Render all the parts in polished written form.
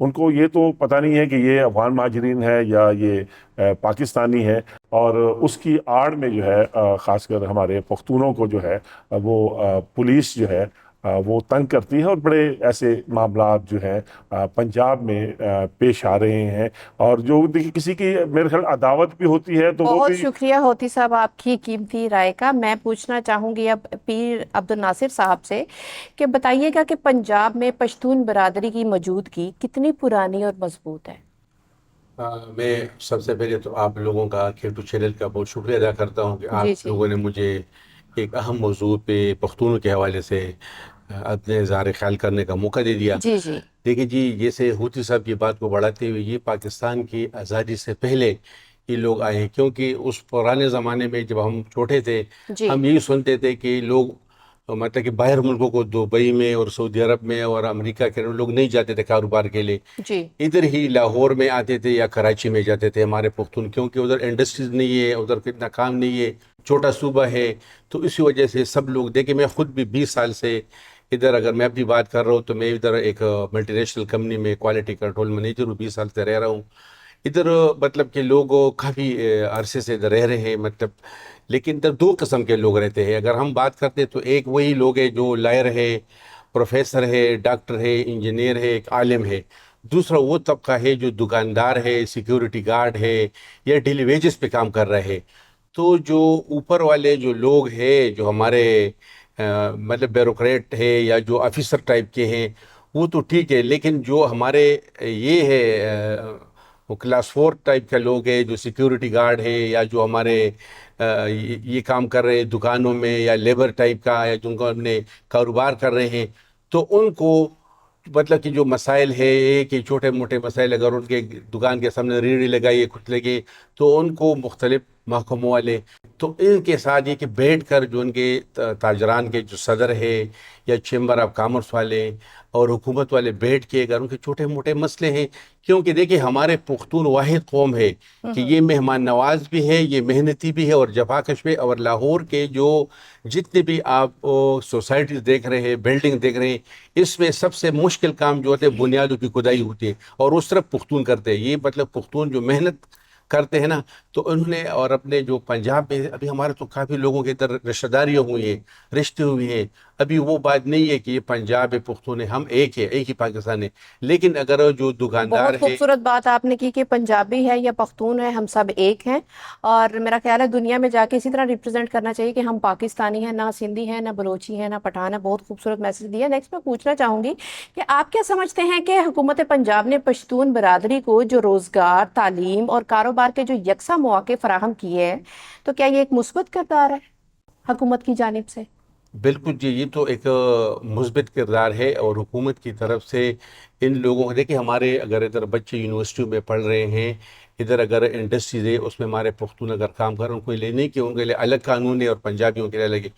ان کو یہ تو پتہ نہیں ہے کہ یہ افغان مہاجرین ہے یا یہ پاکستانی ہے، اور اس کی آڑ میں جو ہے خاص کر ہمارے پختونوں کو جو ہے وہ پولیس جو ہے وہ تنگ کرتی ہے، اور بڑے ایسے معاملات جو ہیں پنجاب میں پیش آ رہے ہیں، اور جو دیکھیے کسی کی میرے خیال عداوت بھی ہوتی ہے تو وہ بہت بھی۔ شکریہ ہوتی صاحب آپ کی قیمتی رائے کا. میں پوچھنا چاہوں گی اب پیر عبد الناصر صاحب سے کہ بتائیے گا کہ پنجاب میں پشتون برادری کی موجودگی کتنی پرانی اور مضبوط ہے؟ میں سب سے پہلے تو آپ لوگوں کا کھیٹو چینل کا بہت شکریہ ادا کرتا ہوں کہ جی آپ جی لوگوں نے مجھے ایک اہم موضوع پہ پختونوں کے حوالے سے اپنے اظہار خیال کرنے کا موقع دے دیا. جی جی دیکھیں جی، جیسے ہوتی صاحب کی بات کو بڑھاتے ہوئے، یہ پاکستان کی آزادی سے پہلے یہ لوگ آئے ہیں، کیونکہ اس پرانے زمانے میں جب ہم چھوٹے تھے جی ہم یہی سنتے تھے کہ لوگ مطلب کہ باہر ملکوں کو دبئی میں اور سعودی عرب میں اور امریکہ کے لوگ نہیں جاتے تھے کاروبار کے لیے، جی ادھر ہی لاہور میں آتے تھے یا کراچی میں جاتے تھے ہمارے پختون، کیونکہ ادھر انڈسٹریز نہیں ہے، ادھر کتنا کام نہیں ہے، چھوٹا صوبہ ہے. تو اسی وجہ سے سب لوگ دیکھیں. میں خود بھی 20 سال سے ادھر، اگر میں اپنی بات کر رہا ہوں تو میں ادھر ایک ملٹی نیشنل کمپنی میں کوالٹی کنٹرول مینیجر ہوں، 20 سال سے رہ رہا ہوں ادھر. مطلب کہ لوگ کافی عرصے سے ادھر رہ رہے ہیں، مطلب لیکن ادھر دو قسم کے لوگ رہتے ہیں. اگر ہم بات کرتے تو ایک وہی لوگ ہیں جو لائر ہے، پروفیسر ہے، ڈاکٹر ہے، انجینئر ہے، ایک عالم ہے. دوسرا وہ طبقہ ہے جو دکاندار ہے، سیکیورٹی گارڈ ہے، یا ڈیلی ویجز پہ کام کر رہے ہیں. تو جو اوپر والے جو لوگ ہیں، جو ہمارے مطلب بیوروکریٹ ہے یا جو آفیسر ٹائپ کے ہیں، وہ تو ٹھیک ہے. لیکن جو ہمارے یہ ہے وہ کلاس 4 ٹائپ کے لوگ ہیں، جو سیکیورٹی گارڈ ہے یا جو ہمارے یہ کام کر رہے ہیں دکانوں میں، یا لیبر ٹائپ کا، یا جن کو اپنے کاروبار کر رہے ہیں، تو ان کو مطلب کہ جو مسائل ہے ایک ہی چھوٹے موٹے مسائل، اگر ان کے دکان کے سامنے ریڑھی لگائی کچھ لگے تو ان کو مختلف محکموں والے، تو ان کے ساتھ یہ کہ بیٹھ کر جو ان کے تاجران کے جو صدر ہے یا چیمبر آف کامرس والے اور حکومت والے بیٹھ کے اگر ان کے چھوٹے موٹے مسئلے ہیں، کیونکہ دیکھیں ہمارے پختون واحد قوم ہے کہ یہ مہمان نواز بھی ہے، یہ محنتی بھی ہے اور جفاکش بھی. اور لاہور کے جو جتنے بھی آپ سوسائٹیز دیکھ رہے ہیں، بلڈنگ دیکھ رہے ہیں، اس میں سب سے مشکل کام جو ہوتے ہیں بنیادوں کی کھدائی ہوتی ہے، اور اس طرف پختون کرتے ہیں. یہ مطلب پختون جو محنت کرتے ہیں نا، تو انہوں نے اور اپنے جو پنجاب میں ابھی ہمارے تو کافی لوگوں کے ادھر رشتہ داریاں ہوئی ہیں، رشتے ہوئے ہیں. ابھی وہ بات نہیں ہے کہ یہ پنجاب ہے، پختون ہے، ہم ایک ہے، ایک ہی پاکستان ہے. لیکن اگر جو دکاندار بہت ہے، خوبصورت بات آپ نے کی کہ پنجابی ہے یا پختون ہے، ہم سب ایک ہیں. اور میرا خیال ہے دنیا میں جا کے اسی طرح ریپرزینٹ کرنا چاہیے کہ ہم پاکستانی ہیں، نہ سندھی ہیں، نہ بلوچی ہیں، نہ پٹھان ہیں. بہت خوبصورت میسج دیا. نیکسٹ میں پوچھنا چاہوں گی کہ آپ کیا سمجھتے ہیں کہ حکومت پنجاب نے پشتون برادری کو جو روزگار، تعلیم اور کاروبار کے جو یکساں مواقع فراہم کیے ہیں، تو کیا یہ ایک مثبت کردار ہے حکومت کی جانب سے؟ بالکل جی، یہ تو ایک مثبت کردار ہے. اور حکومت کی طرف سے ان لوگوں کو دیکھیں، ہمارے اگر ادھر بچے یونیورسٹیوں میں پڑھ رہے ہیں، ادھر اگر انڈسٹریز ہے اس میں ہمارے پختون اگر کام کر رہے ہیں، ان کو یہ نہیں کہ ان کے لیے الگ قانون ہے اور پنجابیوں کے لیے الگ ہے.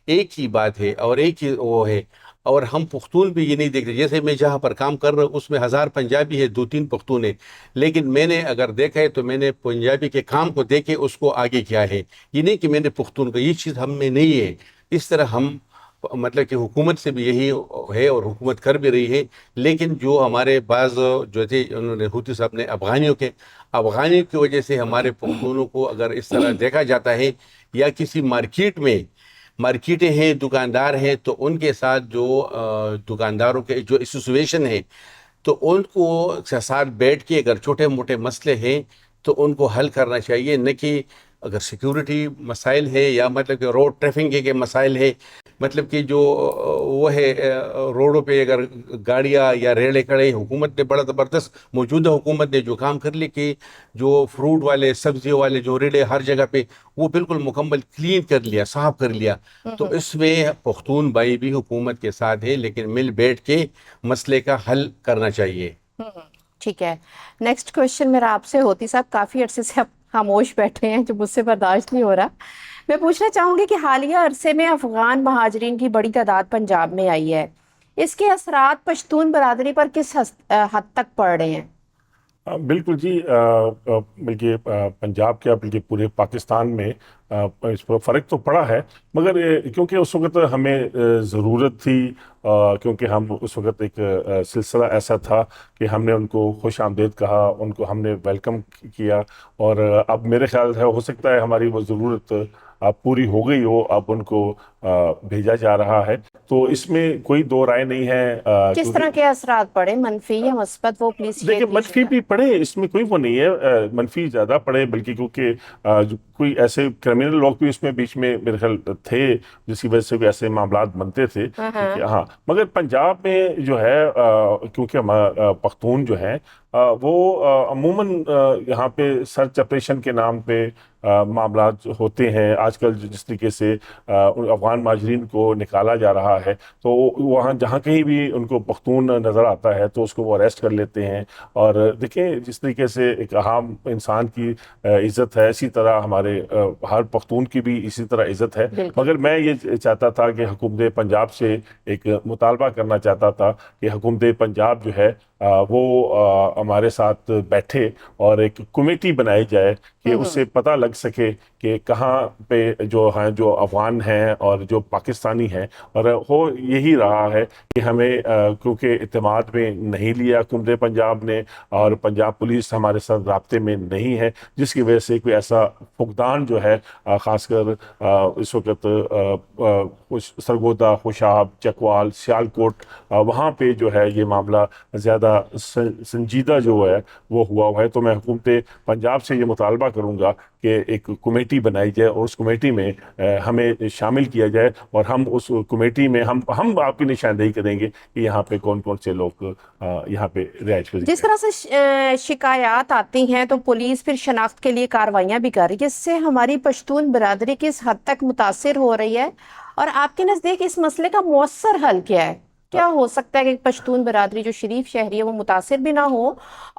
ایک ہی بات ہے اور ایک ہی وہ ہے. اور ہم پختون بھی یہ نہیں دیکھتے، جیسے میں جہاں پر کام کر رہا ہوں اس میں 1000 پنجابی ہے، 2-3 پختون ہیں، لیکن میں نے اگر دیکھا ہے تو میں نے پنجابی کے کام کو دیکھے اس کو آگے کیا ہے. یہ نہیں کہ میں نے پختون کو، یہ چیز ہم میں نہیں ہے. اس طرح ہم مطلب کہ حکومت سے بھی یہی ہے اور حکومت کر بھی رہی ہے. لیکن جو ہمارے بعض جو تھے انہوں نے ہوتی صاحب نے افغانیوں کی وجہ سے ہمارے پختونوں کو اگر اس طرح دیکھا جاتا ہے، یا کسی مارکیٹیں ہیں، دکاندار ہیں، تو ان کے ساتھ جو دکانداروں کے جو ایسوسیشن ہے، تو ان کو ساتھ بیٹھ کے اگر چھوٹے موٹے مسئلے ہیں تو ان کو حل کرنا چاہیے. نہ کہ اگر سیکیورٹی مسائل ہے یا مطلب کہ روڈ ٹریفنگ کے مسائل ہے، مطلب کہ جو وہ ہے روڈوں پہ اگر گاڑیاں یا ریڑے کھڑے، حکومت نے بڑا زبردست، موجودہ حکومت نے جو کام کر لی کہ جو فروٹ والے، سبزیوں والے جو ریڑے ہر جگہ پہ وہ بالکل مکمل کلین کر لیا، صاف کر لیا. تو اس میں پختون بھائی بھی حکومت کے ساتھ ہے، لیکن مل بیٹھ کے مسئلے کا حل کرنا چاہیے. ٹھیک ہے. نیکسٹ کوشچن میرا آپ سے ہوتی صاحب، کافی عرصے سے آپ خاموش بیٹھے ہیں جو مجھ سے برداشت نہیں ہو رہا. میں پوچھنا چاہوں گی کہ حالیہ عرصے میں افغان مہاجرین کی بڑی تعداد پنجاب میں آئی ہے، اس کے اثرات پشتون برادری پر کس حد تک پڑ رہے ہیں؟ بالکل جی، بلکہ پنجاب کیا بلکہ پورے پاکستان میں اس پر فرق تو پڑا ہے، مگر کیونکہ اس وقت ہمیں ضرورت تھی، کیونکہ ہم اس وقت ایک سلسلہ ایسا تھا کہ ہم نے ان کو خوش آمدید کہا، ان کو ہم نے ویلکم کیا، اور اب میرے خیال ہے ہو سکتا ہے ہماری وہ ضرورت اب پوری ہو گئی ہو، اب ان کو بھیجا جا رہا ہے، تو اس میں کوئی دو رائے نہیں ہے، کس کیونکہ طرح کے اثرات پڑے، منفی یا مثبت، وہ پلیز شیئر دیکھیں کیجیے منفی گا. بھی پڑے، اس میں کوئی وہ نہیں ہے، منفی زیادہ پڑے، بلکہ کیونکہ کوئی ایسے کرمنل لوگ بھی اس میں بیچ میں میرے خیال تھے جس کی وجہ سے بھی ایسے معاملات بنتے تھے، ٹھیک ہے ہاں. مگر پنجاب میں جو ہے کیونکہ ہم پختون جو ہیں وہ عموماً یہاں پہ سرچ آپریشن کے نام پہ معاملات ہوتے ہیں آج کل، جس طریقے سے افغان مہاجرین کو نکالا جا رہا ہے، تو وہاں جہاں کہیں بھی ان کو پختون نظر آتا ہے تو اس کو وہ اریسٹ کر لیتے ہیں. اور دیکھیں جس طریقے سے ایک عام انسان کی عزت ہے، اسی طرح ہمارے ہر پختون کی بھی اسی طرح عزت ہے. بالکل. مگر میں یہ چاہتا تھا کہ حکومت پنجاب سے ایک مطالبہ کرنا چاہتا تھا کہ حکومت پنجاب جو ہے وہ ہمارے ساتھ بیٹھے اور ایک کمیٹی بنائی جائے کہ اس سے پتہ لگ سکے کہ کہاں پہ جو ہیں جو افغان ہیں اور جو پاکستانی ہیں، اور ہو یہی رہا ہے کہ ہمیں کیونکہ اعتماد میں نہیں لیا حکومت پنجاب نے، اور پنجاب پولیس ہمارے ساتھ رابطے میں نہیں ہے، جس کی وجہ سے کوئی ایسا فقدان جو ہے خاص کر اس وقت سرگودا، خوشاب، چکوال، سیالکوٹ، وہاں پہ جو ہے یہ معاملہ زیادہ سنجیدہ جو ہے وہ ہوا ہے. تو میں حکومت پنجاب سے یہ مطالبہ کروں گا کہ ایک کمیٹی بنائی جائے اور اس کمیٹی میں ہمیں شامل کیا جائے، اور ہم اس کمیٹی میں ہم آپ کی نشاندہی کریں گے کہ یہاں پہ کون کون سے لوگ یہاں پہ رہائش پذیر جس ہیں. طرح سے شکایات آتی ہیں تو پولیس پھر شناخت کے لیے کارروائیاں بھی کر رہی ہے، اس سے ہماری پشتون برادری کس حد تک متاثر ہو رہی ہے، اور آپ کے نزدیک اس مسئلے کا مؤثر حل کیا ہے؟ کیا ہو سکتا ہے کہ پشتون برادری جو شریف شہری ہے وہ متاثر بھی نہ ہو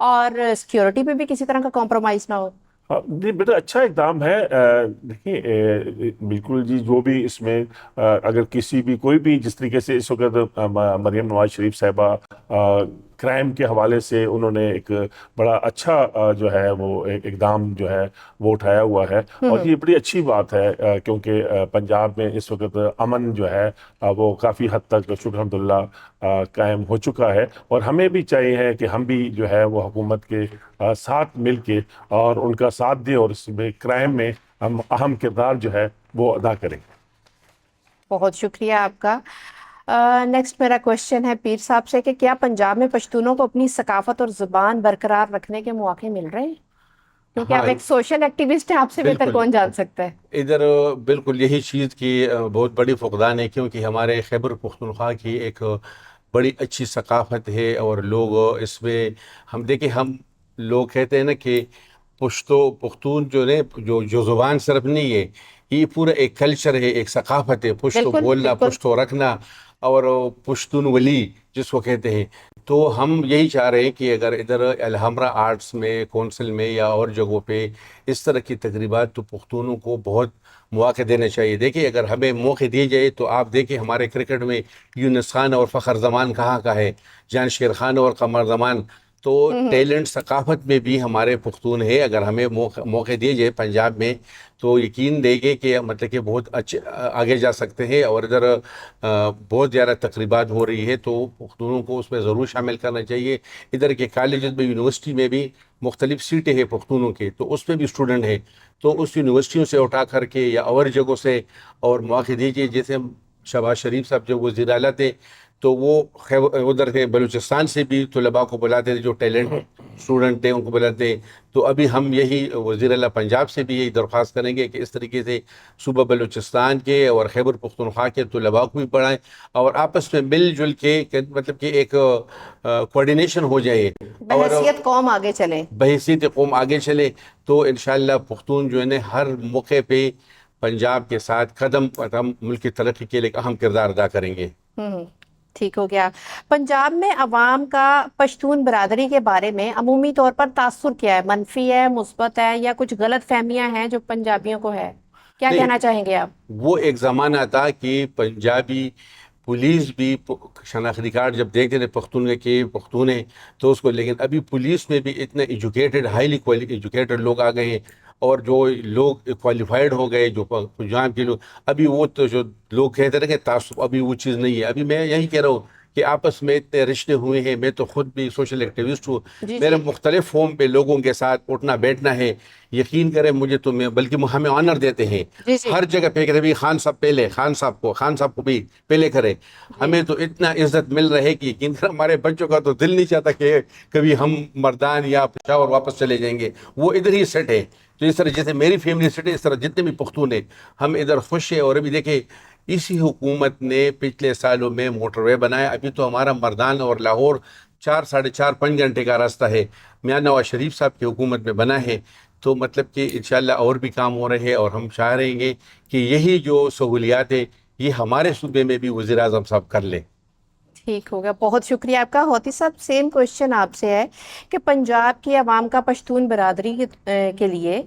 اور سیکیورٹی پہ بھی کسی طرح کا کمپرومائز نہ ہو؟ جی بیٹا، اچھا اقدام ہے. دیکھیے بالکل جی، جو بھی اس میں اگر کسی بھی کوئی بھی جس طریقے سے اس وقت مریم نواز شریف صاحبہ کرائم کے حوالے سے انہوں نے ایک بڑا اچھا جو ہے وہ اقدام جو ہے وہ اٹھایا ہوا ہے، اور یہ بڑی اچھی بات ہے کیونکہ پنجاب میں اس وقت امن جو ہے وہ کافی حد تک شکر الحمدللہ قائم ہو چکا ہے. اور ہمیں بھی چاہیے کہ ہم بھی جو ہے وہ حکومت کے ساتھ مل کے اور ان کا ساتھ دیں، اور اس میں کرائم میں ہم اہم کردار جو ہے وہ ادا کریں. بہت شکریہ آپ کا. نیکسٹ میرا کوشچن ہے پیر صاحب سے کہ کیا پنجاب میں پشتونوں کو اپنی ثقافت اور زبان برقرار رکھنے کے مواقع مل رہے ہیں؟ کیونکہ آپ ہاں ایک سوشل ایکٹیوسٹ ہیں، آپ سے بہتر بالکل، کون جان سکتا ہے؟ ادھر بالکل یہی چیز کی بہت بڑی فقدان ہے، کیونکہ ہمارے خیبر پختونخوا کی ایک بڑی اچھی ثقافت ہے، اور لوگ اس میں ہم دیکھیں، ہم لوگ کہتے ہیں نا کہ پختون جو نے جو زبان صرف نہیں ہے، یہ پورا ایک کلچر ہے، ایک ثقافت ہے، پشتو بالکل بولنا، بالکل. پشتو رکھنا، اور پشتون ولی جس کو کہتے ہیں. تو ہم یہی چاہ رہے ہیں کہ اگر ادھر الحمرہ آرٹس میں، کونسل میں یا اور جگہوں پہ اس طرح کی تقریبات، تو پختونوں کو بہت مواقع دینے چاہیے. دیکھیں اگر ہمیں موقع دیے جائے تو آپ دیکھیں ہمارے کرکٹ میں یونس خان اور فخر زمان کہاں کا ہے، جان شیر خان اور قمر زمان. تو ٹیلنٹ ثقافت میں بھی ہمارے پختون ہے. اگر ہمیں موقع دیے جائے پنجاب میں تو یقین دے گے کہ مطلب کہ بہت اچھے آگے جا سکتے ہیں. اور ادھر بہت زیادہ تقریبات ہو رہی ہے تو پختونوں کو اس میں ضرور شامل کرنا چاہیے. ادھر کے کالجز میں، یونیورسٹی میں بھی مختلف سیٹیں ہیں پختونوں کے، تو اس میں بھی اسٹوڈنٹ ہیں، تو اس یونیورسٹیوں سے اٹھا کر کے یا اور جگہوں سے اور مواقع دیجیے. جیسے شہباز شریف صاحب جو وزیر اعلیٰ تھے تو وہ ادھر کے بلوچستان سے بھی طلباء کو بلاتے تھے، جو ٹیلنٹ اسٹوڈنٹ تھے ان کو بلاتے. تو ابھی ہم یہی وزیر اعلیٰ پنجاب سے بھی یہی درخواست کریں گے کہ اس طریقے سے صوبہ بلوچستان کے اور خیبر پختونخوا کے طلباء کو بھی پڑھائیں، اور آپس میں مل جل کے مطلب کہ ایک کوارڈینیشن ہو جائے اور بحیثیت قوم آگے چلیں. بحیثیت قوم آگے چلے. تو انشاءاللہ پختون جو ہے ہر موقع پہ پنجاب کے ساتھ قدم قدم ملک کی ترقی کے لیے ایک اہم کردار ادا کریں گے. ٹھیک ہو گیا. پنجاب میں عوام کا پشتون برادری کے بارے میں عمومی طور پر تاثر کیا ہے؟ منفی ہے، مثبت ہے، یا کچھ غلط فہمیاں ہیں جو پنجابیوں کو ہے؟ کیا نہیں، کہنا چاہیں گے آپ؟ وہ ایک زمانہ تھا کہ پولیس بھی شناختی کارڈ جب دیکھتے تھے پختون کے پختون ہیں تو اس کو، لیکن ابھی پولیس میں بھی اتنے ایجوکیٹڈ ہائیلی ایجوکیٹڈ لوگ آ گئے ہیں، اور جو لوگ کوالیفائڈ ہو گئے، جو پنجاب کے لوگ، ابھی وہ تو جو لوگ کہتے رہے کہ تعصب، ابھی وہ چیز نہیں ہے. ابھی میں یہی کہہ رہا ہوں کہ آپس میں اتنے رشتے ہوئے ہیں. میں تو خود بھی سوشل ایکٹیوسٹ ہوں، جی میرے جی مختلف فارم پہ لوگوں کے ساتھ اٹھنا بیٹھنا ہے. یقین کریں مجھے تو، میں بلکہ ہمیں آنر دیتے ہیں جی جی ہر جگہ پہ، کہتے ہیں خان صاحب پہلے، خان صاحب کو بھی پہلے کرے. ہمیں تو اتنا عزت مل رہا ہے کہ یقین کریں ہمارے بچوں کا تو دل نہیں چاہتا کہ کبھی ہم مردان یا پشاور واپس چلے جائیں گے، وہ ادھر ہی سیٹ ہے. تو اس طرح جیسے میری فیملی سیٹ ہے، اس طرح جتنے بھی پختون ہیں ہم ادھر خوش ہیں. اور ابھی دیکھیں اسی حکومت نے پچھلے سالوں میں موٹر وے بنایا. ابھی تو ہمارا مردان اور لاہور 4 ساڑھے 4 5 گھنٹے کا راستہ ہے، میاں نواز شریف صاحب کی حکومت میں بنا ہے. تو مطلب کہ انشاءاللہ اور بھی کام ہو رہے ہیں، اور ہم چاہ رہے ہیں کہ یہی جو سہولیات ہے یہ ہمارے صوبے میں بھی وزیر اعظم صاحب کر لیں. ٹھیک ہوگا. بہت شکریہ آپ کا. ہوتی صاحب سیم کوشچن آپ سے ہے کہ پنجاب کی عوام کا پشتون برادری کے لیے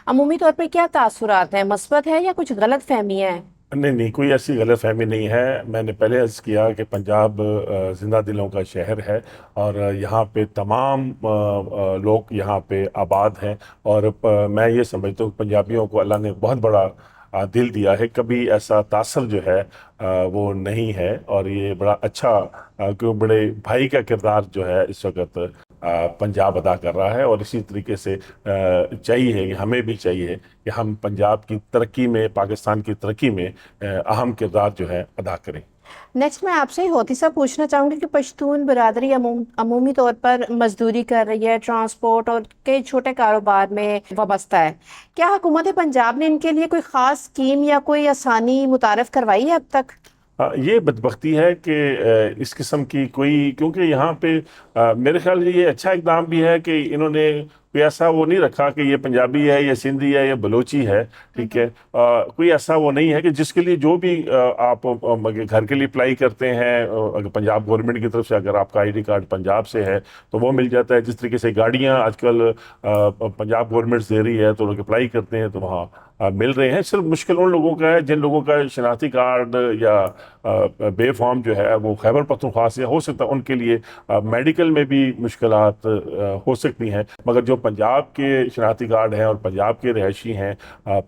عمومی طور پر کیا تاثرات ہیں؟ مثبت ہے یا کچھ غلط فہمیاں ہیں؟ نہیں، کوئی ایسی غلط فہمی نہیں ہے. میں نے پہلے عرض کیا کہ پنجاب زندہ دلوں کا شہر ہے، اور یہاں پہ تمام لوگ یہاں پہ آباد ہیں. اور میں یہ سمجھتا ہوں کہ پنجابیوں کو اللہ نے بہت بڑا دل دیا ہے. کبھی ایسا تاثر جو ہے وہ نہیں ہے، اور یہ بڑا اچھا کہ بڑے بھائی کا کردار جو ہے اس وقت پنجاب ادا کر رہا ہے. اور اسی طریقے سے چاہیے کہ ہمیں بھی چاہیے کہ ہم پنجاب کی ترقی میں، پاکستان کی ترقی میں اہم کردار جو ہے ادا کریں. نیکسٹ میں آپ سے ہوتی صاحب پوچھنا چاہوں گی کہ پشتون برادری عمومی طور پر مزدوری کر رہی ہے، ٹرانسپورٹ اور کئی چھوٹے کاروبار میں وابستہ ہے. کیا حکومت پنجاب نے ان کے لیے کوئی خاص اسکیم یا کوئی آسانی متعارف کروائی ہے اب تک؟ یہ بدبختی ہے کہ اس قسم کی کوئی، کیونکہ یہاں پہ میرے خیال یہ اچھا اقدام بھی ہے کہ انہوں نے کوئی ایسا وہ نہیں رکھا کہ یہ پنجابی ہے یا سندھی ہے یا بلوچی ہے، ٹھیک ہے. کوئی ایسا وہ نہیں ہے کہ جس کے لیے جو بھی آپ گھر کے لیے اپلائی کرتے ہیں، اگر پنجاب گورنمنٹ کی طرف سے اگر آپ کا آئی ڈی کارڈ پنجاب سے ہے تو وہ مل جاتا ہے. جس طریقے سے گاڑیاں آج کل پنجاب گورنمنٹ دے رہی ہے تو لوگ اپلائی کرتے ہیں تو وہاں مل رہے ہیں. صرف مشکل ان لوگوں کا ہے جن لوگوں کا شناختی کارڈ یا بے فارم جو ہے وہ خیبر پختونخوا سے ہو سکتا ہے، ان کے لیے میڈیکل میں بھی مشکلات ہو سکتی ہیں. مگر جو پنجاب کے شناختی کارڈ ہیں اور پنجاب کے رہائشی ہیں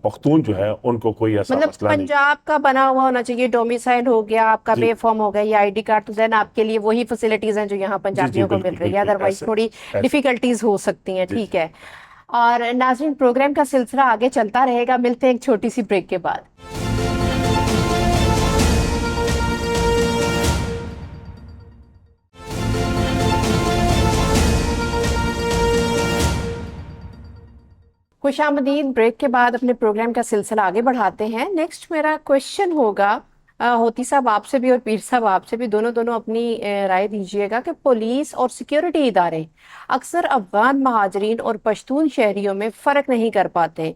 پختون جو ہے، ان کو کوئی ایسا مطلب مسئلہ نہیں. پنجاب کا بنا ہوا ہونا چاہیے، ڈومیسائل ہو گیا، آپ کا جی بے فارم ہو گیا یا آئی ڈی کارڈ، تو دین آپ کے لیے وہی فیسلٹیز ہیں جو یہاں جی پنجابیوں کو مل بالکل رہی ہے. بالکل ادروائز ایسے تھوڑی ایسے ڈیفیکلٹیز ہو سکتی ہیں. جی ٹھیک ہے. اور ناظرین، پروگرام کا سلسلہ آگے چلتا رہے گا. ملتے ہیں ایک چھوٹی سی بریک کے بعد. خوش آمدید. بریک کے بعد اپنے پروگرام کا سلسلہ آگے بڑھاتے ہیں. نیکسٹ میرا کوشچن ہوگا ہوتی صاحب آپ سے بھی اور پیر صاحب آپ سے بھی، دونوں اپنی رائے دیجیے گا کہ پولیس اور سیکیورٹی ادارے اکثر افغان مہاجرین اور پشتون شہریوں میں فرق نہیں کر پاتے.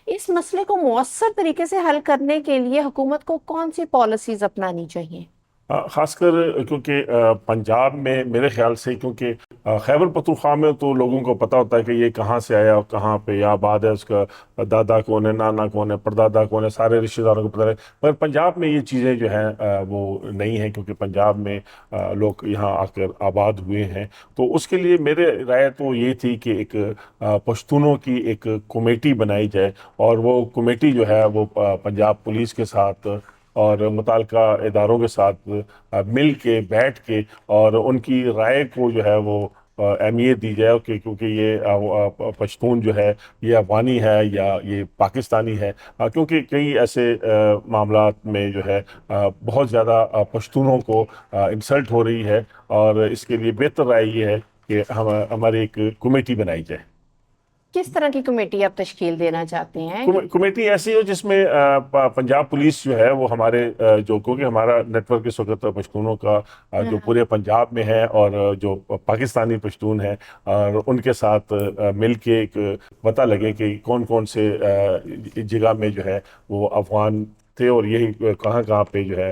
اس مسئلے کو مؤثر طریقے سے حل کرنے کے لیے حکومت کو کون سی پالیسیز اپنانی چاہیے؟ خاص کر کیونکہ پنجاب میں میرے خیال سے، کیونکہ خیبر پختونخوا میں تو لوگوں کو پتہ ہوتا ہے کہ یہ کہاں سے آیا اور کہاں پہ یا آباد ہے، اس کا دادا کون ہے، نانا کون ہے، پردادا کون ہے، سارے رشتہ داروں کو پتہ ہے. مگر پنجاب میں یہ چیزیں جو ہیں وہ نہیں ہیں، کیونکہ پنجاب میں لوگ یہاں آ کر آباد ہوئے ہیں. تو اس کے لیے میرے رائے تو یہ تھی کہ ایک پشتونوں کی ایک کمیٹی بنائی جائے، اور وہ کمیٹی جو ہے وہ پنجاب پولیس کے ساتھ اور متعلقہ اداروں کے ساتھ مل کے بیٹھ کے اور ان کی رائے کو جو ہے وہ اہمیت دی جائے کہ کیونکہ یہ پشتون جو ہے یہ افغانی ہے یا یہ پاکستانی ہے. کیونکہ کئی ایسے معاملات میں جو ہے بہت زیادہ پشتونوں کو انسلٹ ہو رہی ہے، اور اس کے لیے بہتر رائے یہ ہے کہ ہماری ایک کمیٹی بنائی جائے. کس طرح کی کمیٹی آپ تشکیل دینا چاہتے ہیں؟ کمیٹی ایسی ہو جس میں پنجاب پولیس جو ہے وہ ہمارے جو، کیونکہ ہمارا نیٹ ورک اس وقت پشتونوں کا جو پورے پنجاب میں ہے، اور جو پاکستانی پشتون ہیں، اور ان کے ساتھ مل کے ایک پتہ لگے کہ کون کون سے جگہ میں جو ہے وہ افغان تھے، اور یہی کہاں کہاں پہ جو ہے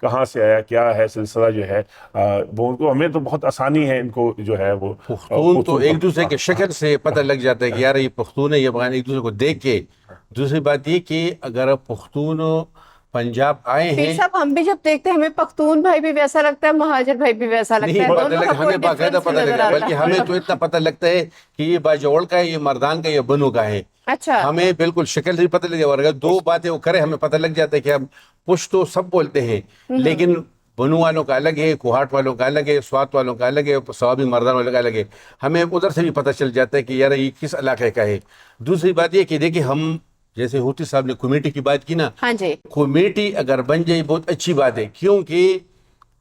کہاں سے آیا، کیا ہے سلسلہ جو ہے، وہ ان کو ہمیں تو بہت آسانی ہے ان کو جو ہے وہ پختون تو ایک دوسرے کے شکل سے پتہ لگ جاتا ہے کہ یار یہ پختون ہے، یہ افغان، ایک دوسرے کو دیکھ کے. دوسری بات یہ کہ اگر پختون پنجاب آئے پیر ہیں، صاحب ہم بھی جب دیکھتے ہیں ہمیں پختون بھائی بھی ویسا لگتا ہے، مہاجر بھائی بھی ویسا لگتا نہیں ہے، پتہ دونوں لگا، کا ہمیں کوئی باقاعدہ ڈفرینس پتہ نہیں نظر لگا، بلکہ آتا. ہمیں تو اتنا پتہ لگتا ہے کہ یہ باجوڑ کا ہے، یہ مردان کا، یہ بنو کا ہے. اچھا. ہمیں بالکل شکل سے پتہ لگ جائے. اور اگر دو باتیں وہ کرے ہمیں پتہ لگ جاتا ہے کہ ہم پشتو سب بولتے ہیں، لیکن بنو والوں کا الگ ہے، کوہاٹ والوں کا الگ ہے، سوات والوں کا الگ ہے، سوابی مردان والوں کا الگ ہے. ہمیں ادھر سے بھی پتہ چل جاتا ہے کہ یار یہ کس علاقے کا ہے. دوسری بات یہ کہ دیکھیں ہم جیسے ہوتی صاحب نے کمیٹی کی بات کی نا، ہاں جی. کمیٹی اگر بن جائے بہت اچھی بات ہے. کیونکہ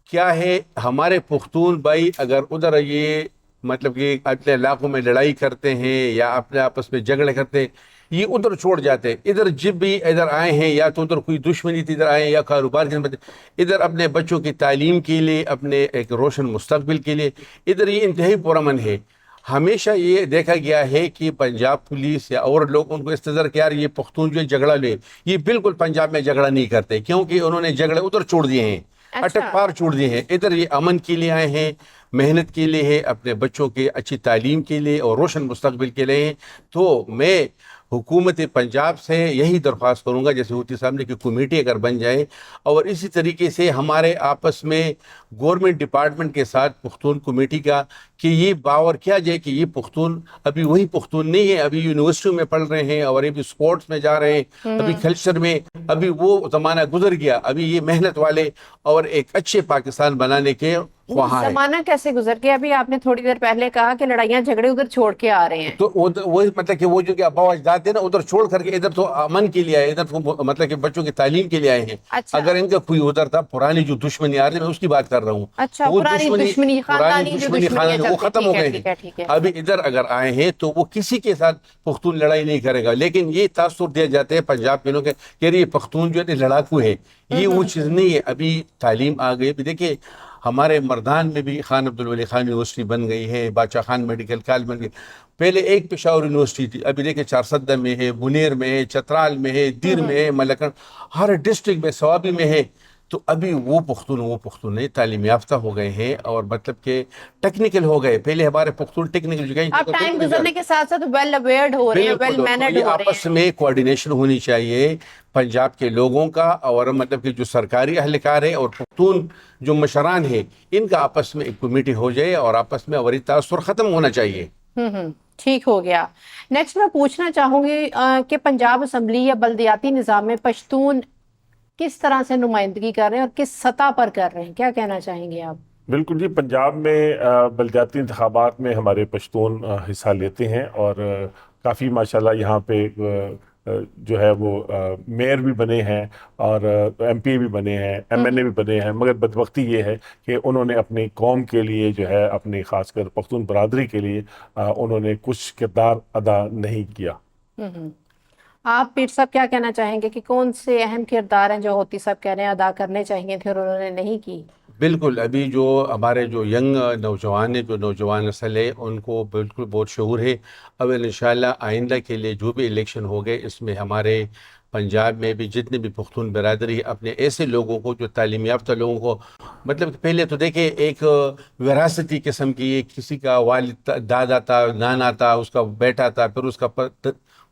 کیا ہے، ہمارے پختون بھائی اگر ادھر یہ مطلب کہ اپنے علاقوں میں لڑائی کرتے ہیں یا اپنے آپس میں جھگڑے کرتے ہیں، یہ ادھر چھوڑ جاتے ہیں. ادھر جب بھی ادھر آئے ہیں یا تو ادھر کوئی دشمنی تھی، ادھر آئے ہیں یا کاروبار کے ادھر اپنے بچوں کی تعلیم کے لیے، اپنے ایک روشن مستقبل کے لیے ادھر یہ انتہائی پرامن ہے. ہمیشہ یہ دیکھا گیا ہے کہ پنجاب پولیس یا اور لوگ ان کو استظہار کہ یار یہ پختون جو جھگڑا لے، یہ بالکل پنجاب میں جھگڑا نہیں کرتے، کیونکہ انہوں نے جھگڑے ادھر چھوڑ دیے ہیں، اٹک پار چھوڑ دیے ہیں. ادھر یہ امن کے لیے آئے ہیں، محنت کے لیے ہے، اپنے بچوں کے اچھی تعلیم کے لیے اور روشن مستقبل کے لیے. تو میں حکومت پنجاب سے یہی درخواست کروں گا جیسے ہوتی صاحب نے کہ کمیٹی اگر بن جائے، اور اسی طریقے سے ہمارے آپس میں گورنمنٹ ڈپارٹمنٹ کے ساتھ پختون کمیٹی کا کہ یہ باور کیا جائے کہ یہ پختون ابھی وہی پختون نہیں ہے، ابھی یونیورسٹیوں میں پڑھ رہے ہیں اور ابھی سپورٹس میں جا رہے ہیں، ابھی کلچر میں، ابھی وہ زمانہ گزر گیا. ابھی یہ محنت والے اور ایک اچھے پاکستان بنانے کے خواہاں ہیں. زمانہ کیسے گزر گیا؟ ابھی آپ نے تھوڑی دیر پہلے کہا کہ لڑائیاں جھگڑے ادھر چھوڑ کے آ رہے ہیں. تو وہی مطلب کہ وہ جو کہ ابا و اجداد تھے نا ادھر چھوڑ کر کے ادھر تو امن کے لیے آئے، ادھر تو مطلب کہ بچوں کی تعلیم کے لیے آئے ہیں. اچھا. اگر ان کا کوئی ادھر تھا پرانی جو دشمنی آ رہی ہے میں اس کی بات کر رہا ہوں. اچھا، وہ پرانی دشمنی، خاندانی جو دشمنیاں خاندانی وہ چلتی، ختم ہو گئے ٹھیک ہے، ہیں. ٹھیک ہے. ابھی ادھر اگر آئے ہیں تو وہ کسی کے ساتھ پختون لڑائی نہیں کرے گا. لیکن یہ تاثر دیا جاتا ہے پنجاب کے لوگ کہ یہ پختون جو ہے لڑاکو ہے، یہ وہ چیز نہیں ہے. ابھی تعلیم آ گئی. ابھی دیکھیے ہمارے مردان میں بھی خان عبدالولی خان یونیورسٹی بن گئی ہے، بادشاہ خان میڈیکل کالج بن گئی. پہلے ایک پشاور یونیورسٹی تھی، ابھی دیکھیں چارسدہ میں ہے، منیر میں ہے، چترال میں ہے، دیر میں ہے، ملکن، ہر ڈسٹرکٹ میں، سوابی میں ہے. تو ابھی وہ پختون نہیں، تعلیم یافتہ ہو گئے ہیں اور مطلب کہ ٹیکنیکل ہو گئے. پہلے ہمارے پختون ٹیکنیکل اب ٹائم گزرنے کے ساتھ ساتھ ویل اویئرڈ ہو رہے ہیں، ویل مینرڈ یہ ہو رہے آپس ہیں. میں کوارڈینیشن ہونی چاہیے پنجاب کے لوگوں کا، اور مطلب کہ جو سرکاری اہلکار ہے اور پختون جو مشران ہیں ان کا آپس میں ایک کمیٹی ہو جائے اور آپس میں اوری تاثر ختم ہونا چاہیے. ٹھیک ہو گیا. نیکسٹ میں پوچھنا چاہوں گی کہ پنجاب اسمبلی یا بلدیاتی نظام میں پشتون کس طرح سے نمائندگی کر رہے ہیں اور کس سطح پر کر رہے ہیں؟ کیا کہنا چاہیں گے آپ؟ بالکل جی. پنجاب میں بلدیاتی انتخابات میں ہمارے پشتون حصہ لیتے ہیں اور کافی ماشاءاللہ یہاں پہ جو ہے وہ میئر بھی بنے ہیں اور ایم پی بھی بنے ہیں، ایم این اے بھی بنے ہیں. مگر بدبختی یہ ہے کہ انہوں نے اپنی قوم کے لیے جو ہے، اپنی خاص کر پختون برادری کے لیے انہوں نے کچھ کردار ادا نہیں کیا. آپ پیر صاحب کیا کہنا چاہیں گے کہ کون سے اہم کردار ہیں جو ہوتی صاحب کہہ رہے ہیں ادا کرنے چاہیے تھے اور انہوں نے نہیں کی؟ بالکل. ابھی جو ہمارے جو ینگ نوجوان ہیں، جو نوجوان نسل ہے، ان کو بالکل بہت شعور ہے. اب انشاءاللہ آئندہ کے لیے جو بھی الیکشن ہو گئے اس میں ہمارے پنجاب میں بھی جتنے بھی پختون برادری ہے اپنے ایسے لوگوں کو جو تعلیم یافتہ لوگوں کو، مطلب کہ پہلے تو دیکھیں ایک وراثتی قسم کی، کسی کا والد دادا تھا، نانا تھا، اس کا بیٹا تھا، پھر اس کا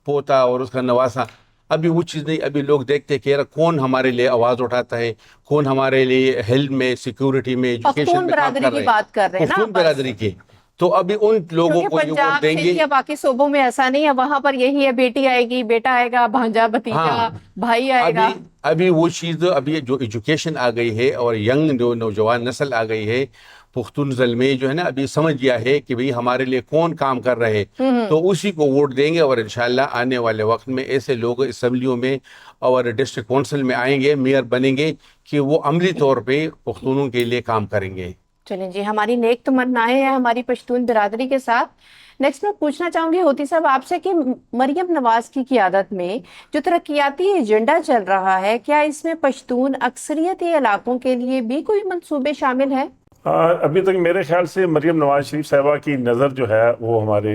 پوتا اور اس کا نواسا. ابھی وہ چیز نہیں. ابھی لوگ دیکھتے ہیں کہ یار کون ہمارے لیے آواز اٹھاتا ہے، کون ہمارے لیے ہیلتھ میں، سیکیورٹی میں، ایجوکیشن میں کام کر رہے ہیں. بات کر رہے ہیں نا پختون برادری کی. تو ابھی ان لوگوں کو یہ ووٹ دیں گے. یا باقی صوبوں میں ایسا نہیں ہے، وہاں پر یہی ہے، بیٹی آئے گی، بیٹا آئے گا، بھانجا بھتیجا، بھائی آئے گا. ابھی وہ چیز، ابھی جو ایجوکیشن آ گئی ہے اور ینگ جو نوجوان نسل آ گئی ہے، پختون زلمے جو ہے نا ابھی سمجھ گیا ہے کہ بھئی ہمارے لیے کون کام کر رہے ہیں، تو اسی کو ووٹ دیں گے. اور انشاءاللہ آنے والے وقت میں ایسے لوگ اسمبلیوں میں اور ڈسٹرکٹ کونسل میں آئیں گے، میئر بنیں گے کہ وہ عملی طور پہ پختونوں کے لیے کام کریں گے. چلیں جی، ہماری نیک تمنائیں ہیں ہماری پشتون برادری کے ساتھ. نیکسٹ میں پوچھنا چاہوں گی ہوتی صاحب آپ سے کہ مریم نواز کی قیادت میں جو ترقیاتی ایجنڈا چل رہا ہے، کیا اس میں پشتون اکثریتی علاقوں کے لیے بھی کوئی منصوبے شامل ہیں؟ ابھی تک میرے خیال سے مریم نواز شریف صاحبہ کی نظر جو ہے وہ ہمارے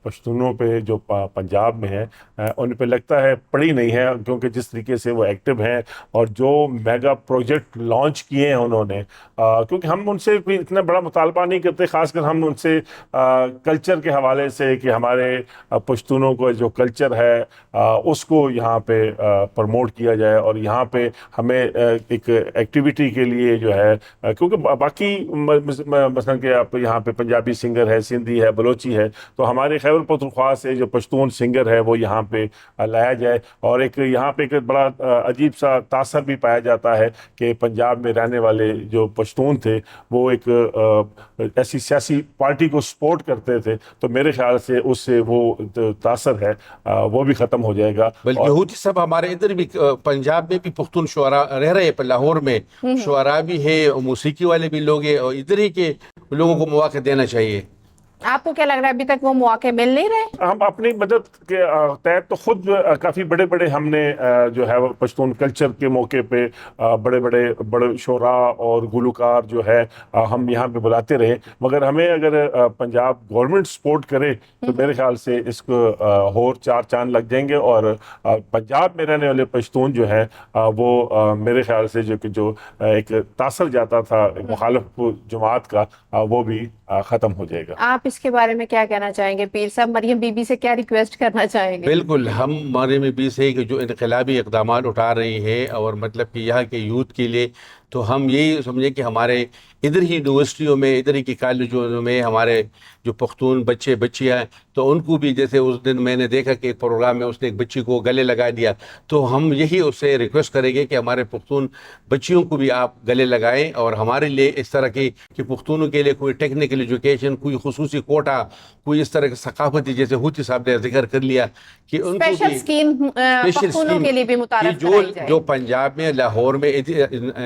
پشتونوں پہ جو پنجاب میں ہے ان پہ لگتا ہے پڑی نہیں ہے، کیونکہ جس طریقے سے وہ ایکٹیو ہیں اور جو میگا پروجیکٹ لانچ کیے ہیں انہوں نے، کیونکہ ہم ان سے کوئی اتنا بڑا مطالبہ نہیں کرتے، خاص کر ہم ان سے کلچر کے حوالے سے کہ ہمارے پشتونوں کو جو کلچر ہے اس کو یہاں پہ پروموٹ کیا جائے، اور یہاں پہ ہمیں ایک ایکٹیویٹی کے لیے جو ہے، کیونکہ باقی مثلا کہ آپ یہاں پہ پنجابی سنگر ہے، سندھی ہے، بلوچی ہے، تو ہمارے خیبر پختونخوا سے جو پشتون سنگر ہے وہ یہاں پہ لایا جائے، اور ایک یہاں پہ ایک بڑا عجیب سا تاثر بھی پایا جاتا ہے کہ پنجاب میں رہنے والے جو پشتون تھے وہ ایک ایسی سیاسی پارٹی کو سپورٹ کرتے تھے، تو میرے خیال سے اس سے وہ تاثر ہے وہ بھی ختم ہو جائے گا۔ بلکہ ہوتی صاحب ہمارے ادھر بھی پنجاب میں بھی پختون شعراء رہ رہے ہیں، لاہور میں شعراء بھی ہے، موسیقی والے بھی لوگ ہیں، اور ادھر ہی کے لوگوں کو مواقع دینا چاہیے۔ آپ کو کیا لگ رہا ہے ابھی تک وہ مواقع مل نہیں رہے؟ ہم اپنی مدد کے تحت تو خود کافی بڑے بڑے ہم نے جو ہے وہ پشتون کلچر کے موقع پہ بڑے بڑے شعراء اور گلوکار جو ہے ہم یہاں پہ بلاتے رہے، مگر ہمیں اگر پنجاب گورنمنٹ سپورٹ کرے تو میرے خیال سے اس کو اور 4 چاند لگ جائیں گے، اور پنجاب میں رہنے والے پشتون جو ہیں وہ میرے خیال سے جو ایک تاثر جاتا تھا مخالف جماعت کا وہ بھی ختم ہو جائے گا۔ آپ اس کے بارے میں کیا کہنا چاہیں گے پیر صاحب؟ مریم بی بی سے کیا ریکویسٹ کرنا چاہیں گے؟ بالکل، ہم مریم بی بی سے کہ جو انقلابی اقدامات اٹھا رہی ہے، اور مطلب کہ یہاں کے یوتھ کے لیے، تو ہم یہی سمجھیں کہ ہمارے ادھر ہی یونیورسٹیوں میں، ادھر ہی کی کالجوں میں ہمارے جو پختون بچے بچیاں ہیں، تو ان کو بھی، جیسے اس دن میں نے دیکھا کہ ایک پروگرام میں اس نے ایک بچی کو گلے لگا دیا، تو ہم یہی اس سے ریکویسٹ کریں گے کہ ہمارے پختون بچیوں کو بھی آپ گلے لگائیں، اور ہمارے لیے اس طرح کی کہ پختونوں کے لیے کوئی ٹیکنیکل ایجوکیشن، کوئی خصوصی کوٹا، کوئی اس طرح کی ثقافتی، جیسے ہوتی صاحب نے ذکر کر لیا کہ ان کو اسپیشل بھی اسکیم پختونوں کے لیے بھی متعارف کرائی جائے۔ جو پنجاب میں، لاہور میں،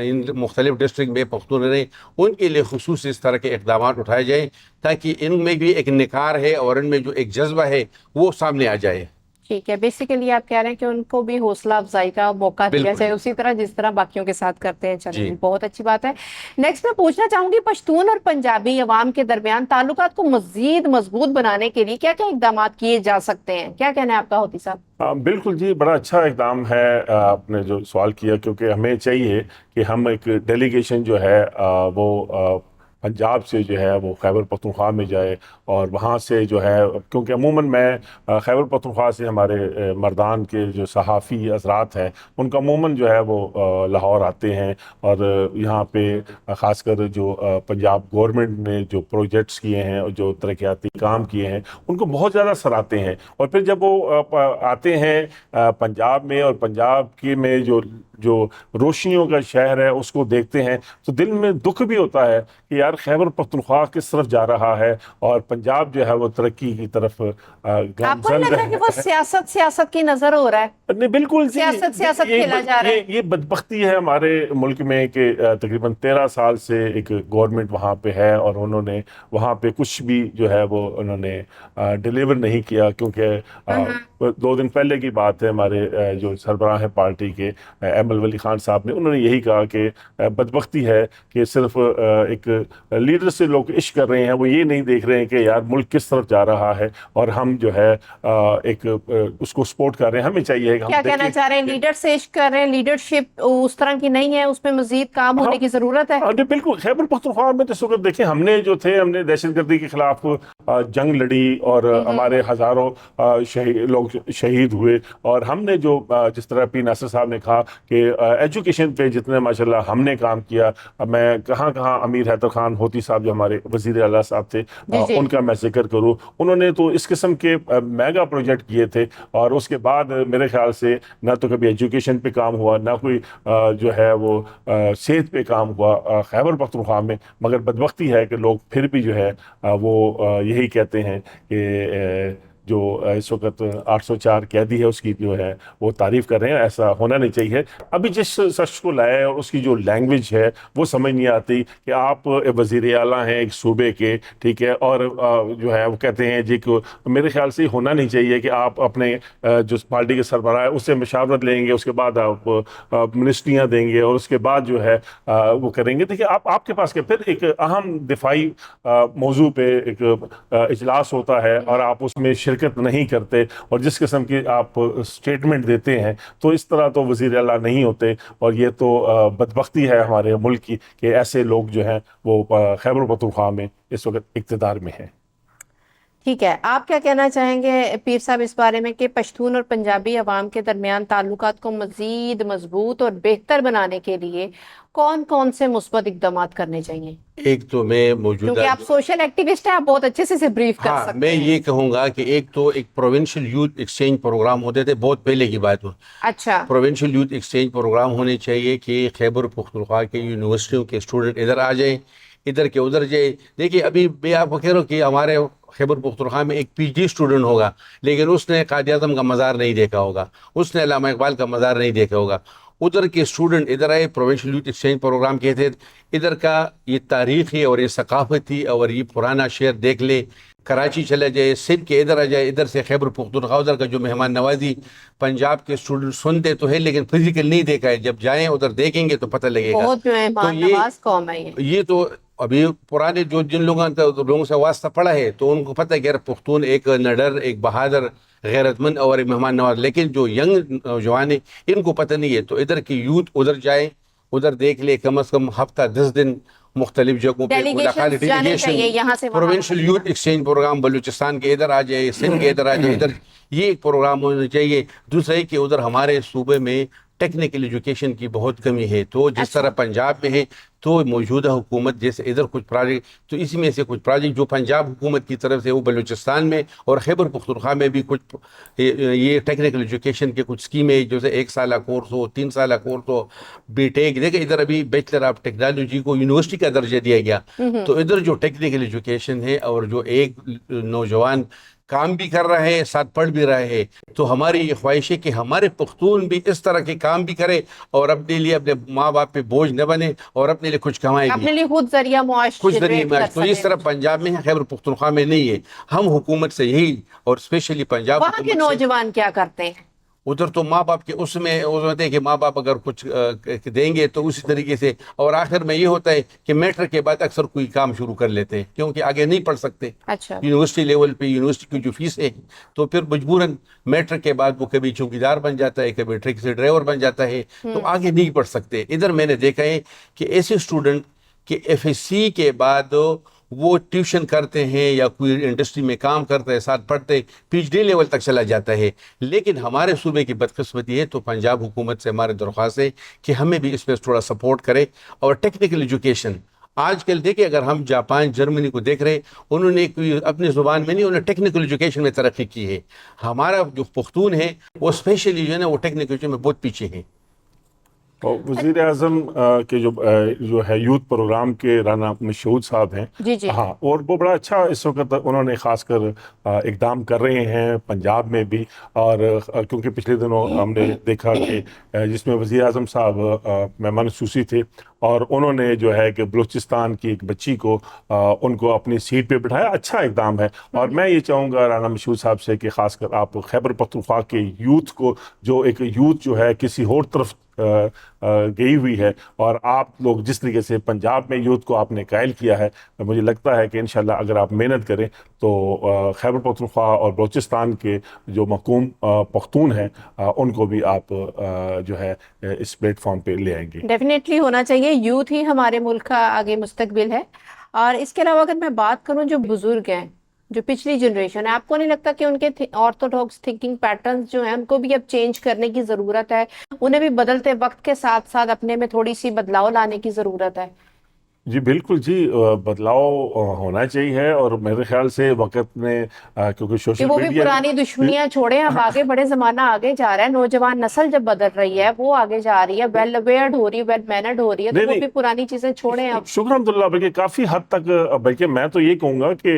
ان مختلف ڈسٹرکٹ میں پختون رہے، ان کے لیے خصوصی اس طرح کے اقدامات اٹھائے جائیں، تاکہ ان میں بھی ایک نکھار ہے اور ان میں جو ایک جذبہ ہے وہ سامنے آ جائے۔ ٹھیک ہے، بیسیکلی آپ کہہ رہے ہیں کہ ان کو بھی حوصلہ افزائی کا موقع دیا بالکل جائے، اسی طرح جس طرح باقیوں کے ساتھ کرتے ہیں۔ چلیں، جی، بہت اچھی بات ہے۔ نیکسٹ میں پوچھنا چاہوں گی، پشتون اور پنجابی عوام کے درمیان تعلقات کو مزید مضبوط بنانے کے لیے کیا کیا اقدامات کیے جا سکتے ہیں؟ کیا کہنا ہے آپ کا ہوتی صاحب؟ بالکل جی، بڑا اچھا اقدام ہے آپ نے جو سوال کیا، کیونکہ ہمیں چاہیے کہ ہم ایک ڈیلیگیشن جو ہے وہ پنجاب سے جو ہے وہ خیبر پختونخوا میں جائے، اور وہاں سے جو ہے، کیونکہ عموماً میں خیبر پختونخوا سے ہمارے مردان کے جو صحافی حضرات ہیں ان کا عموماً جو ہے وہ لاہور آتے ہیں، اور یہاں پہ خاص کر جو پنجاب گورنمنٹ نے جو پروجیکٹس کیے ہیں اور جو ترقیاتی کام کیے ہیں ان کو بہت زیادہ سراہتے ہیں، اور پھر جب وہ آتے ہیں پنجاب میں، اور پنجاب کے میں جو روشنیوں کا شہر ہے اس کو دیکھتے ہیں، تو دل میں دکھ بھی ہوتا ہے کہ یار خیبر پختونخوا کس طرف جا رہا ہے، اور پنجاب جو ہے وہ ترقی کی طرف آپ کو نہیں گامزن لگ رہا کہ وہ سیاست کی نظر ہو رہا ہے؟ نہیں، بالکل جی، سیاست کھیلا جا رہا ہے۔ یہ بدبختی ہے ہمارے ملک میں کہ تقریباً 13 سال سے ایک گورنمنٹ وہاں پہ ہے، اور انہوں نے وہاں پہ کچھ بھی جو ہے وہ انہوں نے ڈیلیور نہیں کیا، کیونکہ 2 دن پہلے کی بات ہے، ہمارے جو سربراہ پارٹی کے ایم ولی خان صاحب نے، انہوں نے یہی کہا کہ بدبختی ہے کہ صرف ایک لیڈر سے لوگ عشق کر رہے ہیں، وہ یہ نہیں دیکھ رہے ہیں کہ یار ملک کس طرف جا رہا ہے، اور ہم جو ہے ایک اس کو سپورٹ کر رہے ہیں۔ ہمیں چاہیے کہ ہم کیا کہنا چاہ رہے ہیں؟ لیڈر سے عشق کر رہے ہیں، لیڈرشپ اس طرح کی نہیں ہے، اس پہ مزید کام ہونے کی ضرورت ہے؟ جی بالکل، خیبر پختونخوا میں تو دیکھیں، ہم نے جو تھے، ہم نے دہشت گردی کے خلاف جنگ لڑی، اور ہمارے ہزاروں لوگ شہید ہوئے، اور ہم نے جو جس طرح پی ناصر صاحب نے کہا کہ ایجوکیشن پہ جتنے ماشاءاللہ ہم نے کام کیا، میں کہاں امیر حیدر خان ہوتی صاحب جو ہمارے وزیر اعلیٰ صاحب تھے، ان کا میں ذکر کروں، انہوں نے تو اس قسم کے میگا پروجیکٹ کیے تھے، اور اس کے بعد میرے خیال سے نہ تو کبھی ایجوکیشن پہ کام ہوا، نہ کوئی جو ہے وہ صحت پہ کام ہوا خیبر پختونخوا میں، مگر بدبختی ہے کہ لوگ پھر بھی جو ہے وہ یہی کہتے ہیں کہ جو اس وقت 804 قیدی ہے اس کی جو ہے وہ تعریف کر رہے ہیں. ایسا ہونا نہیں چاہیے. ابھی جس شخص کو لائے اور اس کی جو لینگویج ہے وہ سمجھ نہیں آتی کہ آپ وزیر اعلیٰ ہیں ایک صوبے کے, ٹھیک ہے, اور جو ہے وہ کہتے ہیں جی کہ میرے خیال سے ہونا نہیں چاہیے کہ آپ اپنے جو پارٹی کے سربراہ ہے اس سے مشاورت لیں گے, اس کے بعد آپ منسٹریاں دیں گے اور اس کے بعد جو ہے وہ کریں گے. دیکھیے آپ کے پاس پھر ایک اہم دفاعی موضوع پہ ایک اجلاس ہوتا ہے اور آپ اس میں شرکت نہیں کرتے اور جس قسم کی آپ اسٹیٹمنٹ دیتے ہیں, تو اس طرح تو وزیر اعلیٰ نہیں ہوتے. اور یہ تو بدبختی ہے ہمارے ملک کی کہ ایسے لوگ جو ہیں وہ خیبر پختونخوا میں اس وقت اقتدار میں ہیں. ٹھیک ہے, آپ کیا کہنا چاہیں گے پیر صاحب اس بارے میں کہ پشتون اور پنجابی عوام کے درمیان تعلقات کو مزید مضبوط اور بہتر بنانے کے لیے کون کون سے مثبت اقدامات کرنے چاہیے؟ ایک تو میں موجودہ کیونکہ آپ سوشل ایکٹیوسٹ ہیں, آپ بہت اچھے سے بریف کر ہاں سکتے میں ہیں. یہ کہوں گا کہ ایک تو ایک پروونشل یوتھ ایکسچینج پروگرام ہوتے تھے, بہت پہلے کی بات ہو. اچھا, پروونشل یوتھ ایکسچینج پروگرام ہونے چاہیے کہ خیبر پختونخوا کے یونیورسٹیوں کے اسٹوڈنٹ ادھر آ جائیں, ادھر کے ادھر جائیں. دیکھیے ابھی میں آپ کو کہہ رہا ہوں کہ ہمارے خیبر پختونخوا میں ایک پی ایچ ڈی اسٹوڈنٹ ہوگا لیکن اس نے قائد اعظم کا مزار نہیں دیکھا ہوگا, اس نے علامہ اقبال کا مزار نہیں دیکھا ہوگا. ادھر کے اسٹوڈنٹ ادھر آئے, پروونشل یوتھ ایکسچینج پروگرام کہتے ہیں. ادھر کا یہ تاریخی اور یہ ثقافتی اور یہ پرانا شہر دیکھ لے. کراچی چلے جائے, سندھ کے ادھر آ جائے, ادھر سے خیبر پختونخوا ادھر کا جو مہمان نوازی پنجاب کے اسٹوڈنٹ سنتے تو ہے لیکن فزیکل نہیں دیکھا ہے. جب جائیں ادھر دیکھیں گے تو پتہ لگے گا. بہت مہمان نواز قوم ہے یہ تو ابھی پرانے جن لوگوں سے واسطہ پڑا ہے تو ان کو پتہ ہے کہ پختون ایک نڈر, ایک بہادر, غیرت مند اور ایک مہمان نواز. لیکن جو ینگ نوجوان ہیں ان کو پتہ نہیں ہے. تو ادھر کی یوتھ ادھر جائیں, ادھر دیکھ لے, کم از کم ہفتہ 10 دن مختلف جگہوں پہ delegation. Provincial youth exchange program Balochistan کے ادھر آ جائے, سندھ کے ادھر آ جائے, ادھر یہ ایک پروگرام ہونا چاہیے. دوسرا ہے کہ ادھر ہمارے صوبے میں ٹیکنیکل ایجوکیشن کی بہت کمی ہے. تو جس طرح پنجاب میں ہے تو موجودہ حکومت جیسے ادھر کچھ پروجیکٹ, تو اسی میں سے کچھ پروجیکٹ جو پنجاب حکومت کی طرف سے وہ بلوچستان میں اور خیبر پختونخوا میں بھی کچھ یہ ٹیکنیکل ایجوکیشن کے کچھ اسکیمیں جیسے 1 سالہ کورس ہو, 3 سالہ کورس ہو, بی ٹیک. دیکھیں ادھر ابھی بیچلر آف ٹیکنالوجی کو یونیورسٹی کا درجہ دیا گیا. تو ادھر جو ٹیکنیکل ایجوکیشن ہے اور جو ایک نوجوان کام بھی کر رہا ہے ساتھ پڑھ بھی رہا ہے, تو ہماری یہ خواہش ہے کہ ہمارے پختون بھی اس طرح کے کام بھی کرے اور اپنے لیے اپنے ماں باپ پہ بوجھ نہ بنے اور اپنے لیے کچھ کمائے بھی, اپنے لیے خود ذریعہ معاش کچھ ذریعے معاش. تو اس طرح پنجاب میں ہے, خیبر پختونخوا میں نہیں ہے. ہم حکومت سے یہی, اور اسپیشلی پنجاب وہاں کے نوجوان کیا کرتے ہیں ادھر تو ماں باپ کے اس میں ہوتے ہیں کہ ماں باپ اگر کچھ دیں گے تو اسی طریقے سے, اور آخر میں یہ ہوتا ہے کہ میٹرک کے بعد اکثر کوئی کام شروع کر لیتے ہیں کیونکہ آگے نہیں پڑھ سکتے. اچھا, یونیورسٹی لیول پہ یونیورسٹی کی جو فیس ہے تو پھر مجبوراً میٹرک کے بعد وہ کبھی چوکیدار بن جاتا ہے, کبھی ٹیکسی ڈرائیور بن جاتا ہے, تو آگے نہیں پڑھ سکتے. ادھر میں نے دیکھا ہے کہ ایسے اسٹوڈنٹ کہ ایف ایس سی کے بعد وہ ٹیوشن کرتے ہیں یا کوئی انڈسٹری میں کام کرتے ہیں, ساتھ پڑھتے ہیں, پی ایچ ڈی لیول تک چلا جاتا ہے. لیکن ہمارے صوبے کی بدقسمتی ہے, تو پنجاب حکومت سے ہماری درخواست ہے کہ ہمیں بھی اس میں تھوڑا سپورٹ کرے. اور ٹیکنیکل ایجوکیشن آج کل دیکھیں, اگر ہم جاپان جرمنی کو دیکھ رہے ہیں, انہوں نے کوئی اپنی زبان میں نہیں, انہوں نے ٹیکنیکل ایجوکیشن میں ترقی کی ہے. ہمارا جو پختون ہے وہ اسپیشلی جو ہے نا وہ ٹیکنیکل ایجوکیشن میں بہت پیچھے ہیں. وزیر اعظم کے جو ہے یوتھ پروگرام کے رانا مشہود صاحب ہیں, جی جی, ہاں, اور وہ بڑا اچھا اس وقت انہوں نے خاص کر اقدام کر رہے ہیں پنجاب میں بھی. اور کیونکہ پچھلے دنوں ہم نے دیکھا کہ جس میں وزیر اعظم صاحب مہمان خصوصی تھے اور انہوں نے جو ہے کہ بلوچستان کی ایک بچی کو ان کو اپنی سیٹ پہ بٹھایا. اچھا اقدام ہے. اور میں یہ چاہوں گا رانا مشہود صاحب سے کہ خاص کر آپ خیبر پختونخوا کے یوتھ کو, جو ایک یوتھ جو ہے کسی اور طرف گئی ہوئی ہے, اور آپ لوگ جس طریقے سے پنجاب میں یوتھ کو آپ نے قائل کیا ہے, مجھے لگتا ہے کہ انشاءاللہ اگر آپ محنت کریں تو خیبر پختونخوا اور بلوچستان کے جو محکوم پختون ہیں ان کو بھی آپ جو ہے اس پلیٹ فارم پہ لے آئیں گے. ڈیفینیٹلی ہونا چاہیے. یوتھ ہی ہمارے ملک کا آگے مستقبل ہے. اور اس کے علاوہ اگر میں بات کروں جو بزرگ ہیں, جو پچھلی جنریشن ہے, آپ کو نہیں لگتا کہ ان کے آرتھوڈاکس تھنکنگ پیٹرنز جو ہیں ان کو بھی اب چینج کرنے کی ضرورت ہے, انہیں بھی بدلتے وقت کے ساتھ ساتھ اپنے میں تھوڑی سی بدلاؤ لانے کی ضرورت ہے؟ جی بالکل جی, بدلاؤ ہونا چاہیے. اور میرے خیال سے وقت میں کیونکہ سوشل وہ بھی میڈیا پرانی دشمنیاں چھوڑیں, اب آگے بڑے, زمانہ آگے جا رہا ہے, نوجوان نسل جب بدل رہی ہے وہ آگے جا رہی ہے, ویل اویئرڈ ہو رہی ہے, ویل مینرڈ ہو رہی ہے, تو وہ بھی پرانی چیزیں چھوڑیں اب. شکر الحمدللہ. بلکہ کافی حد تک, بلکہ میں تو یہ کہوں گا کہ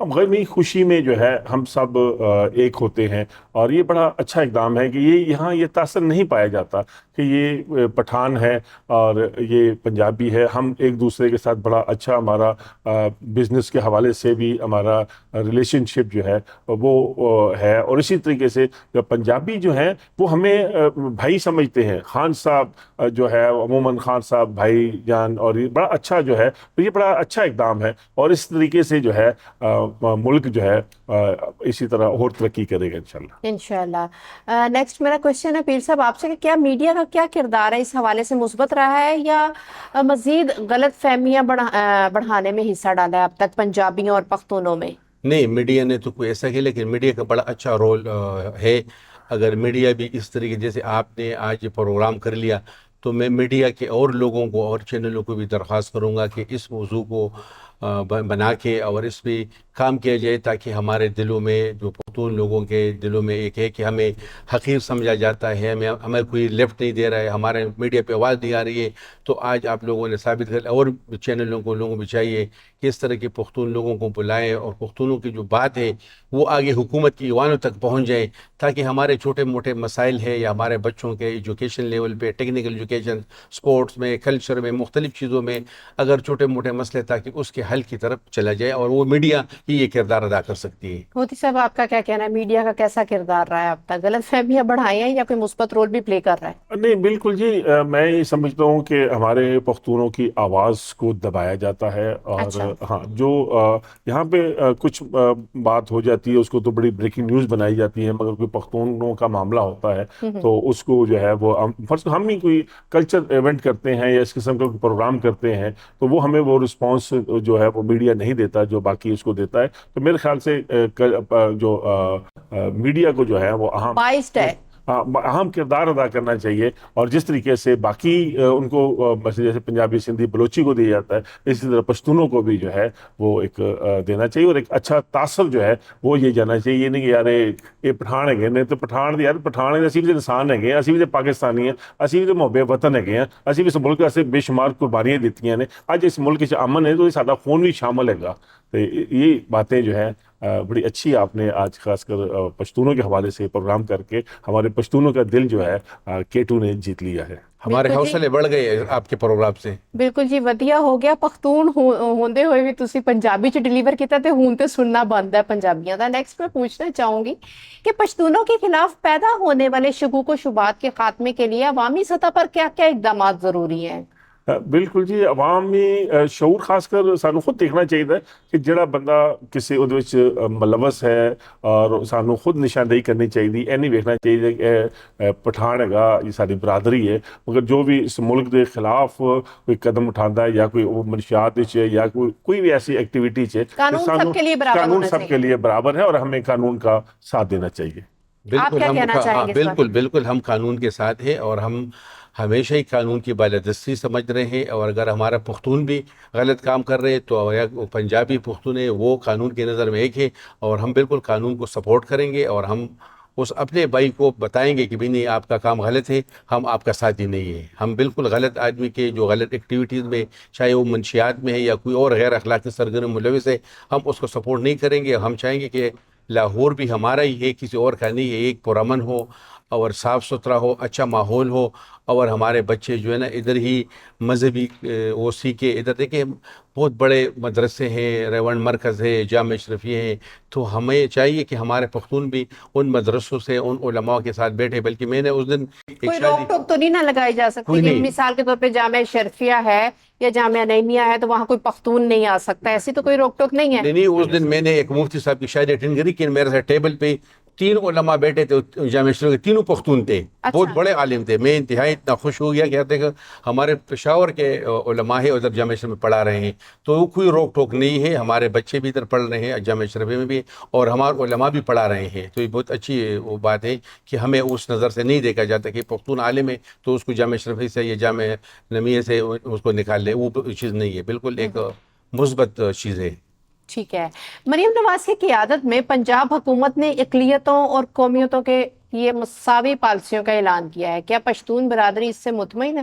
ہم غمی خوشی میں جو ہے ہم سب ایک ہوتے ہیں، اور یہ بڑا اچھا اقدام ہے کہ یہاں یہ تاثر نہیں پایا جاتا کہ یہ پٹھان ہے اور یہ پنجابی ہے. ہم ایک دوسرے کے ساتھ بڑا اچھا ہمارا بزنس کے حوالے سے بھی ہمارا ریلیشن شپ جو ہے وہ ہے. اور اسی طریقے سے پنجابی جو ہیں وہ ہمیں بھائی سمجھتے ہیں. خان صاحب جو ہے عموماً خان صاحب بھائی جان، اور یہ بڑا اچھا جو ہے، تو یہ بڑا اچھا اقدام ہے. اور اس طریقے سے جو ہے ملک جو ہے اسی طرح اور ترقی کرے گا انشاءاللہ. انشاءاللہ. نیکسٹ میرا کوشچن ہے پیر صاحب آپ سے کہ کیا میڈیا کا کیا کردار ہے اس حوالے سے، مثبت رہا ہے یا مزید غلط فہمیاں بڑھانے میں حصہ ڈالا ہے اب تک پنجابیوں اور پختونوں میں؟ نہیں، میڈیا نے تو کوئی ایسا کیا، لیکن میڈیا کا بڑا اچھا رول ہے. اگر میڈیا بھی اس طریقے جیسے آپ نے آج یہ پروگرام کر لیا، تو میں میڈیا کے اور لوگوں کو اور چینلوں کو بھی درخواست کروں گا کہ اس موضوع کو بنا کے اور اس پہ کام کیا جائے، تاکہ ہمارے دلوں میں، جو پختون لوگوں کے دلوں میں ایک ہے کہ ہمیں حقیر سمجھا جاتا ہے، ہمیں کوئی لیفٹ نہیں دے رہا ہے، ہمارے میڈیا پہ آواز نہیں آ رہی ہے. تو آج آپ لوگوں نے ثابت کر، اور چینلوں کو لوگوں کو بھی چاہیے کہ اس طرح کے پختون لوگوں کو بلائیں اور پختونوں کی جو بات ہے وہ آگے حکومت کی ایوانوں تک پہنچ جائے، تاکہ ہمارے چھوٹے موٹے مسائل ہے یا ہمارے بچوں کے ایجوکیشن لیول پہ، ٹیکنیکل ایجوکیشن، سپورٹس میں، کلچر میں، مختلف چیزوں میں اگر چھوٹے موٹے مسئلے، تاکہ اس کے حل کی طرف چلا جائے. اور وہ میڈیا ہی یہ کردار ادا کر سکتی ہے. موتی صاحب آپ کا کیا کہنا ہے، میڈیا کا کیسا کردار رہا ہے اب تک؟ غلط فہمیاں بڑھائی ہیں یا کوئی مثبت رول بھی پلے کر رہا ہے؟ نہیں بالکل جی، میں یہ سمجھتا ہوں کہ ہمارے پختونوں کی آواز کو دبایا جاتا ہے. اور اچھا. ہاں، جو یہاں پہ کچھ بات ہو جاتی ہے اس کو تو بڑی بریکنگ نیوز بنائی جاتی ہے، مگر کوئی پختونوں کا معاملہ ہوتا ہے تو اس کو جو ہے وہ ہم ہی کوئی کلچر ایونٹ کرتے ہیں یا اس قسم کا پروگرام کرتے ہیں تو وہ ہمیں وہ رسپانس جو ہے وہ میڈیا نہیں دیتا جو باقی اس کو دیتا ہے. تو میرے خیال سے جو میڈیا کو جو ہے وہ بائسڈ ہے. اہم کردار ادا کرنا چاہیے. اور جس طریقے سے باقی ان کو جیسے پنجابی، سندھی، بلوچی کو دیا جاتا ہے، اسی طرح پشتونوں کو بھی جو ہے وہ ایک دینا چاہیے. اور ایک اچھا تاثر جو ہے وہ یہ جانا چاہیے. یہ نہیں کہ یار یہ پٹھان ہے، نہیں تو پٹھان یار پٹھان اسی بھی انسان ہے، اسی بھی پاکستانی ہیں، اسی بھی محب وطن ہے، اسی بھی اس ملک سے بے شمار قربانیاں دیتی ہیں. اج اس ملک سے امن ہے تو یہ سارا خون بھی شامل ہے گا. تو یہ باتیں جو ہیں بڑی اچھی آپ نے آج خاص کر پشتونوں کے حوالے سے پروگرام کر کے ہمارے پشتونوں کا دل جو ہے کیٹو نے جیت لیا ہے. ہمارے حوصلے بڑھ گئے آپ کے پروگرام سے. بالکل جی، ودیا ہو گیا. پختون ہوندے ہوئے بھی تسی پنجابی چ ڈیلیور کیتا تے ہون تے سننا بند ہے پنجابیاں دا. نیکسٹ میں پوچھنا چاہوں گی کہ پشتونوں کے خلاف پیدا ہونے والے شکوک و شبہات کے خاتمے کے لیے عوامی سطح پر کیا کیا اقدامات ضروری ہیں؟ بالکل جی، عوامی شعور خاص کر سانو خود دیکھنا چاہیے کہ جڑا بندہ کسی ادھے وچ ملوث ہے اور سانو خود نشاندہی کرنی چاہیے. یہ نہیں ویکھنا چاہیے کہ پٹھان ہے گا یہ ساری برادری ہے، مگر جو بھی اس ملک دے خلاف کوئی قدم اٹھاندا ہے یا کوئی منشیات وچ یا کوئی بھی ایسی ایکٹیویٹی ہے، قانون سب کے لیے برابر قانون ہونا سب چاہیے. کے لیے برابر ہے اور ہمیں قانون کا ساتھ دینا چاہیے. آپ کیا کہنا چاہیں گے اس پر؟ بالکل ہم قانون کے ساتھ ہیں، اور ہم ہمیشہ ہی قانون کی بالادستی سمجھ رہے ہیں. اور اگر ہمارا پختون بھی غلط کام کر رہے ہیں تو یا پنجابی پختون ہے وہ قانون کی نظر میں ایک ہے، اور ہم بالکل قانون کو سپورٹ کریں گے. اور ہم اس اپنے بھائی کو بتائیں گے کہ بھی نہیں، آپ کا کام غلط ہے، ہم آپ کا ساتھی نہیں ہے. ہم بالکل غلط آدمی کے جو غلط ایکٹیویٹیز میں، چاہے وہ منشیات میں ہے یا کوئی اور غیر اخلاقی سرگرم ملوث ہے، ہم اس کو سپورٹ نہیں کریں گے. ہم چاہیں گے کہ لاہور بھی ہمارا ہی ہے، کسی اور کا نہیں ہے. ایک پرامن ہو اور صاف ستھرا ہو، اچھا ماحول ہو، اور ہمارے بچے جو ہے نا ادھر ہی مذہبی وہ سیکھے. ادھر دیکھیں بہت بڑے مدرسے ہیں، ریونڈ مرکز ہے، جامع اشرفیہ ہیں. تو ہمیں چاہیے کہ ہمارے پختون بھی ان مدرسوں سے، ان علماء کے ساتھ بیٹھے. بلکہ میں نے اس دن کوئی روک ٹوک تو نہیں نہ لگائی جا سکتی کوئی کہ نہیں. مثال کے طور پہ جامعہ شرفیہ ہے یا جامعہ نعیمیہ ہے تو وہاں کوئی پختون نہیں آ سکتا، ایسی تو کوئی روک ٹوک نہیں ہے؟ نہیں، اس دن میں نے ایک مفتی صاحب کی شاید اٹینڈ کری کہ میرے ساتھ ٹیبل پہ 3 علماء بیٹھے تھے جامعہ شریف کے، تینوں پختون تھے، بہت بڑے عالم تھے. میں انتہائی اتنا خوش ہو گیا کہ کہتے کہ ہمارے پشاور کے علماء ہیں ادھر جامعہ شریف میں پڑھا رہے ہیں. تو کوئی روک ٹوک نہیں ہے. ہمارے بچے بھی ادھر پڑھ رہے ہیں جامعہ شریف میں بھی، اور ہمارے علماء بھی پڑھا رہے ہیں. تو یہ بہت اچھی وہ بات ہے کہ ہمیں اس نظر سے نہیں دیکھا جاتا کہ پختون عالم ہے تو اس کو جامعہ شریف سے یا جامعہ نعیمیہ سے اس کو نکال لے. وہ چیز نہیں ہے، بالکل ایک مثبت چیز ہے. ٹھیک ہے. مریم نواز کی قیادت میں پنجاب حکومت نے اقلیتوں اور قومیتوں کے لیے مساوی پالیسیوں کا اعلان کیا ہے. کیا پشتون برادری اس سے مطمئن ہے؟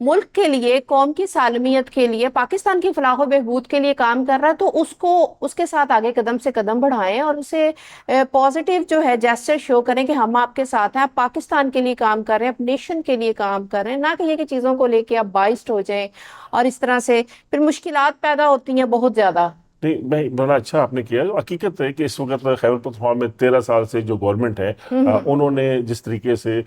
ملک کے لیے، قوم کی سالمیت کے لیے، پاکستان کی فلاح و بہبود کے لیے کام کر رہا ہے تو اس کے ساتھ آگے قدم سے قدم بڑھائیں اور اسے پازیٹیو جو ہے جیسچر شو کریں کہ ہم آپ کے ساتھ ہیں، آپ پاکستان کے لیے کام کر رہے ہیں، آپ نیشن کے لیے کام کر رہے ہیں، نہ کہ یہ کہ چیزوں کو لے کے آپ بائسڈ ہو جائیں اور اس طرح سے پھر مشکلات پیدا ہوتی ہیں بہت زیادہ۔ نہیں میں بڑا اچھا آپ نے کیا. حقیقت ہے کہ اس وقت خیبر پختونخوا میں 13 سال سے جو گورنمنٹ ہے انہوں نے جس طریقے سے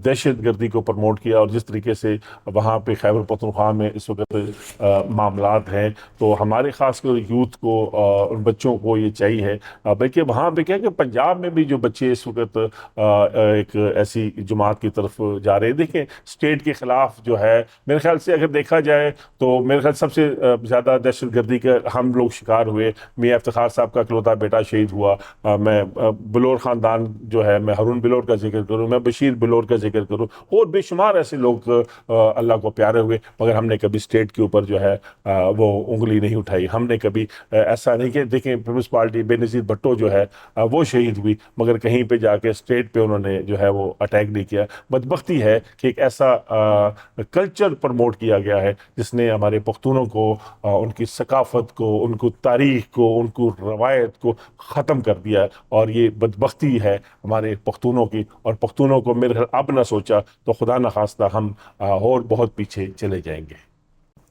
دہشت گردی کو پروموٹ کیا اور جس طریقے سے وہاں پہ خیبر پختونخوا میں اس وقت معاملات ہیں، تو ہمارے خاص کر یوتھ کو ان بچوں کو یہ چاہیے بلکہ وہاں پہ کیا کہ پنجاب میں بھی جو بچے اس وقت ایک ایسی جماعت کی طرف جا رہے ہیں. دیکھیں اسٹیٹ کے خلاف جو ہے میرے خیال سے اگر دیکھا جائے تو میرے خیال سب سے زیادہ دہشت گردی کا ہم لوگ شکار ہوئے. میاں افتخار صاحب کا اکلوتا بیٹا شہید ہوا. میں بلور خاندان جو ہے، میں ہارون بلور کا ذکر کروں، میں بشیر بلور کا ذکر کروں، اور بے شمار ایسے لوگ اللہ کو پیارے ہوئے، مگر ہم نے کبھی اسٹیٹ کے اوپر جو ہے وہ انگلی نہیں اٹھائی. ہم نے کبھی ایسا نہیں کہ دیکھیں پیپلز پارٹی بے نظیر بھٹو جو ہے وہ شہید ہوئی، مگر کہیں پہ جا کے اسٹیٹ پہ انہوں نے جو ہے وہ اٹیک نہیں کیا. بدبختی ہے کہ ایک ایسا کلچر پروموٹ کیا گیا ہے جس نے ہمارے پختونوں کو ان کی ثقافت کو، ان کو تاریخ کو، ان کو روایت کو ختم کر دیا ہے. اور یہ بدبختی ہے ہمارے پختونوں کی، اور پختونوں کو میرے خیال اب نہ سوچا تو خدا نخواستہ ہم اور بہت پیچھے چلے جائیں گے.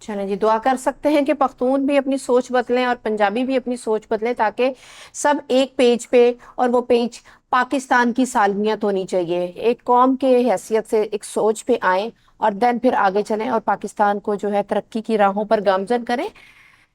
چلیں جی، دعا کر سکتے ہیں کہ پختون بھی اپنی سوچ بدلیں اور پنجابی بھی اپنی سوچ بدلیں تاکہ سب ایک پیج پہ، اور وہ پیج پاکستان کی سالمیت ہونی چاہیے، ایک قوم کے حیثیت سے ایک سوچ پہ آئیں اور دین پھر آگے چلیں اور پاکستان کو جو ہے ترقی کی راہوں پر گامزن کریں.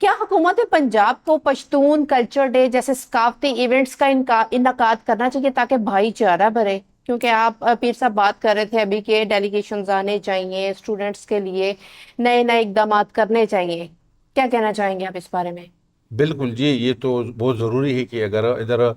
کیا حکومت پنجاب کو پشتون کلچر ڈے جیسے ثقافتی ایونٹس کا انعقاد کرنا چاہیے تاکہ بھائی چارہ بڑھے؟ کیونکہ آپ پیر صاحب بات کر رہے تھے ابھی کہ ڈیلیگیشنز آنے چاہیے اسٹوڈنٹس کے لیے، نئے نئے اقدامات کرنے چاہیے. کیا کہنا چاہیں گے آپ اس بارے میں؟ بالکل جی، یہ تو بہت ضروری ہے کہ اگر ادھر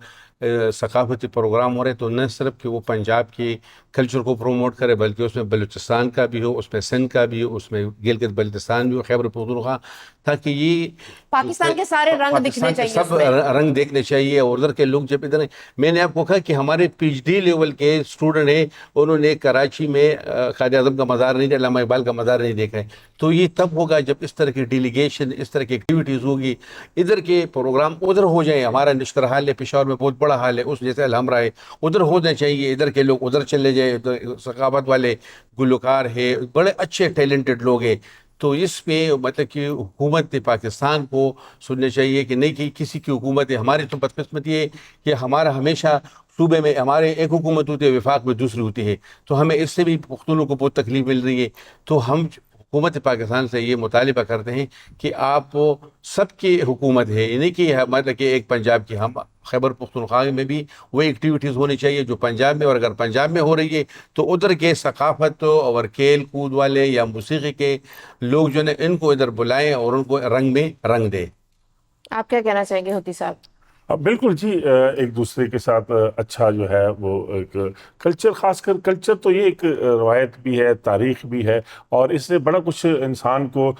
ثقافتی پروگرام ہو رہے تو نہ صرف کہ وہ پنجاب کی کلچر کو پروموٹ کرے بلکہ اس میں بلوچستان کا بھی ہو، اس میں سندھ کا بھی ہو، اس میں گلگت بلتستان بھی ہو، خیبر پختونخوا، تاکہ یہ پاکستان کے سارے رنگ دکھنے پاکستان کے چاہیے اس سب میں. رنگ دیکھنے چاہیے. اور ادھر کے لوگ جب ادھر، میں نے آپ کو کہا کہ ہمارے پی ایچ ڈی لیول کے اسٹوڈنٹ ہیں، انہوں نے کراچی میں قائد اعظم کا مزار نہیں دیکھا، علامہ اقبال کا مزار نہیں دیکھا ہے. تو یہ تب ہوگا جب اس طرح کی ڈیلیگیشن، اس طرح کی ایکٹیویٹیز ہوگی، ادھر کے پروگرام ادھر ہو جائیں. ہمارا نشتر حال ہے پشاور میں، بہت بڑا حال ہے، اس جیسے الحمرا ہے، ادھر ہونا چاہیے. ادھر کے لوگ ادھر چلے جائیں، ثقافت والے گلوکار ہے، بڑے اچھے ٹیلنٹڈ لوگ ہیں. تو اس پہ مطلب کہ حکومت پاکستان کو سننا چاہیے کہ نہیں کہ کسی کی حکومت ہے. ہماری تو بدقسمتی ہے کہ ہمارا ہمیشہ صوبے میں ہمارے ایک حکومت ہوتی ہے، وفاق میں دوسری ہوتی ہے، تو ہمیں اس سے بھی پختونوں کو بہت تکلیف مل رہی ہے. تو ہم حکومت پاکستان سے یہ مطالبہ کرتے ہیں کہ آپ سب کی حکومت ہے، یعنی کہ مطلب کہ ایک پنجاب کی، ہم خیبر پختونخوا میں بھی وہ ایکٹیویٹیز ہونی چاہیے جو پنجاب میں، اور اگر پنجاب میں ہو رہی ہے تو ادھر کے ثقافت اور کھیل کود والے یا موسیقی کے لوگ جو ہے ان کو ادھر بلائیں اور ان کو رنگ میں رنگ دیں. آپ کیا کہنا چاہیں گے ہوتی صاحب؟ بالکل جی، ایک دوسرے کے ساتھ اچھا جو ہے وہ ایک کلچر، خاص کر کلچر تو یہ ایک روایت بھی ہے، تاریخ بھی ہے، اور اس سے بڑا کچھ انسان کو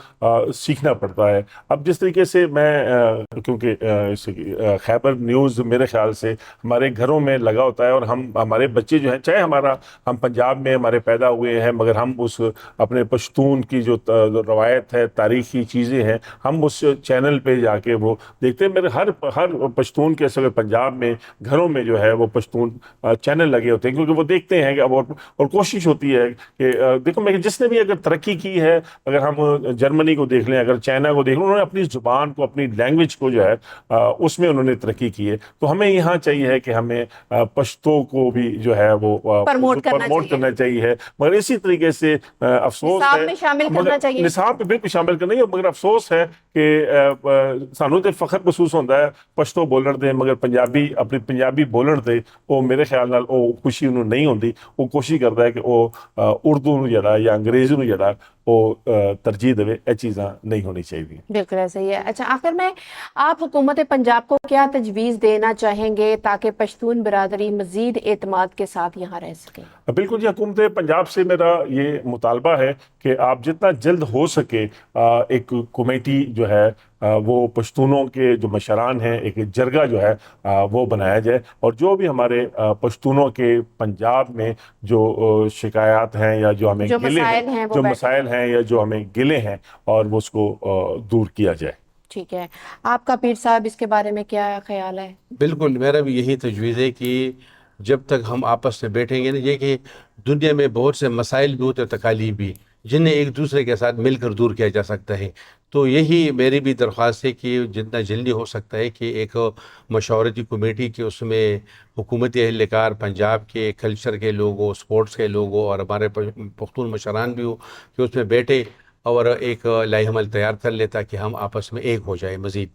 سیکھنا پڑتا ہے. اب جس طریقے سے میں کیونکہ خیبر نیوز میرے خیال سے ہمارے گھروں میں لگا ہوتا ہے، اور ہمارے بچے جو ہیں، چاہے ہم پنجاب میں ہمارے پیدا ہوئے ہیں، مگر ہم اس اپنے پشتون کی جو روایت ہے، تاریخی چیزیں ہیں، ہم اس چینل پہ جا کے وہ دیکھتے ہیں. میرے ہر پشتون کے اصل پنجاب میں گھروں میں جو ہے وہ پشتون چینل لگے ہوتے ہیں، کیونکہ وہ دیکھتے ہیں کہ اور کوشش ہوتی ہے کہ دیکھو میں جس نے بھی اگر ترقی کی ہے، اگر ہم جرمنی کو دیکھ لیں، اگر چائنا کو دیکھ لیں، انہوں نے اپنی زبان کو، اپنی لینگویج کو جو ہے اس میں انہوں نے ترقی کی ہے. تو ہمیں یہاں چاہیے ہے کہ ہمیں پشتو کو بھی جو ہے وہ پرموٹ کرنا چاہیے. مگر اسی طریقے سے افسوس نصاب ہے، میں شامل کرنا چاہیے. نصاب پہ بالکل شامل کرنا ہے، مگر افسوس ہے کہ سانوں تے فخر محسوس ہوتا ہے پشتو بولن دے، مگر پنجابی اپنی پنجابی بولن دے وہ میرے خیال نال وہ خوشی انہوں نہیں ہوندی. وہ کوشش کرتا ہے کہ وہ اردو نو جڑا یا انگریزی نو جڑا وہ ترجیح دے. یہ چیزاں نہیں ہونی چاہیے. بالکل ایسا ہی ہے. اچھا، آخر میں آپ حکومت پنجاب کو کیا تجویز دینا چاہیں گے تاکہ پشتون برادری مزید اعتماد کے ساتھ یہاں رہ سکے؟ بالکل جی، حکومت پنجاب سے میرا یہ مطالبہ ہے کہ آپ جتنا جلد ہو سکے ایک کمیٹی جو ہے وہ پشتونوں کے جو مشران ہیں ایک جرگہ جو ہے وہ بنایا جائے، اور جو بھی ہمارے پشتونوں کے پنجاب میں جو شکایات ہیں یا جو ہمیں جو گلے مسائل ہیں ہیں، وہ جو بیٹھے۔ مسائل ہیں یا جو ہمیں گلے ہیں، اور وہ اس کو دور کیا جائے۔ ٹھیک ہے، آپ کا پیر صاحب اس کے بارے میں کیا خیال ہے؟ بالکل میرا بھی یہی تجویز ہے کہ جب تک ہم آپس میں بیٹھیں گے نا، یہ کہ دنیا میں بہت سے مسائل بھی ہوتے ہیں، تکالیف بھی، جنہیں ایک دوسرے کے ساتھ مل کر دور کیا جا سکتا ہے۔ تو یہی میری بھی درخواست ہے کہ جتنا جلدی ہو سکتا ہے کہ ایک مشاورتی کمیٹی کے اس میں حکومتی اہلکار، پنجاب کے کلچر کے لوگ ہو، اسپورٹس کے لوگ ہو، اور ہمارے پختون مشران بھی ہو، کہ اس میں بیٹھے اور ایک لائحہ عمل تیار کر لے تاکہ ہم آپس میں ایک ہو جائے مزید۔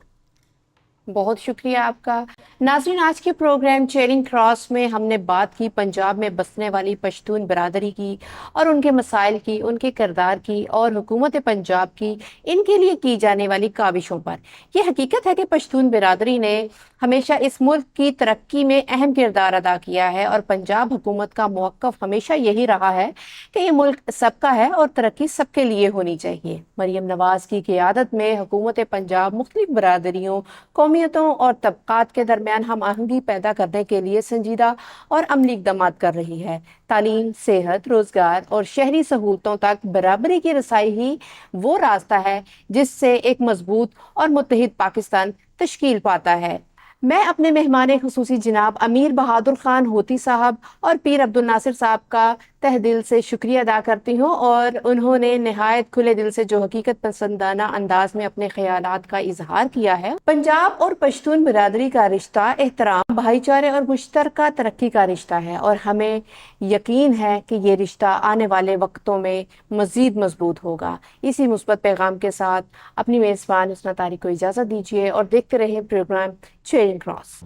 بہت شکریہ آپ کا۔ ناظرین، آج کے پروگرام چیرنگ کراس میں ہم نے بات کی پنجاب میں بسنے والی پشتون برادری کی، اور ان کے مسائل کی، ان کے کردار کی، اور حکومت پنجاب کی ان کے لیے کی جانے والی کاوشوں پر۔ یہ حقیقت ہے کہ پشتون برادری نے ہمیشہ اس ملک کی ترقی میں اہم کردار ادا کیا ہے، اور پنجاب حکومت کا موقف ہمیشہ یہی رہا ہے کہ یہ ملک سب کا ہے اور ترقی سب کے لیے ہونی چاہیے۔ مریم نواز کی قیادت میں حکومت پنجاب مختلف برادریوں، قومیتوں اور طبقات کے درمیان ہم آہنگی پیدا کرنے کے لیے سنجیدہ اور عملی اقدامات کر رہی ہے۔ تعلیم، صحت، روزگار اور شہری سہولتوں تک برابری کی رسائی ہی وہ راستہ ہے جس سے ایک مضبوط اور متحد پاکستان تشکیل پاتا ہے۔ میں اپنے مہمان خصوصی جناب امیر بہادر خان ہوتی صاحب اور پیر عبد الناصر صاحب کا تہ دل سے شکریہ ادا کرتی ہوں، اور انہوں نے نہایت کھلے دل سے جو حقیقت پسندانہ انداز میں اپنے خیالات کا اظہار کیا ہے۔ پنجاب اور پشتون برادری کا رشتہ احترام، بھائی چارے اور مشترکہ ترقی کا رشتہ ہے، اور ہمیں یقین ہے کہ یہ رشتہ آنے والے وقتوں میں مزید مضبوط ہوگا۔ اسی مثبت پیغام کے ساتھ اپنی میزبان حسنہ طارق کو اجازت دیجیے، اور دیکھتے رہیں پروگرام چیرنگ کراس۔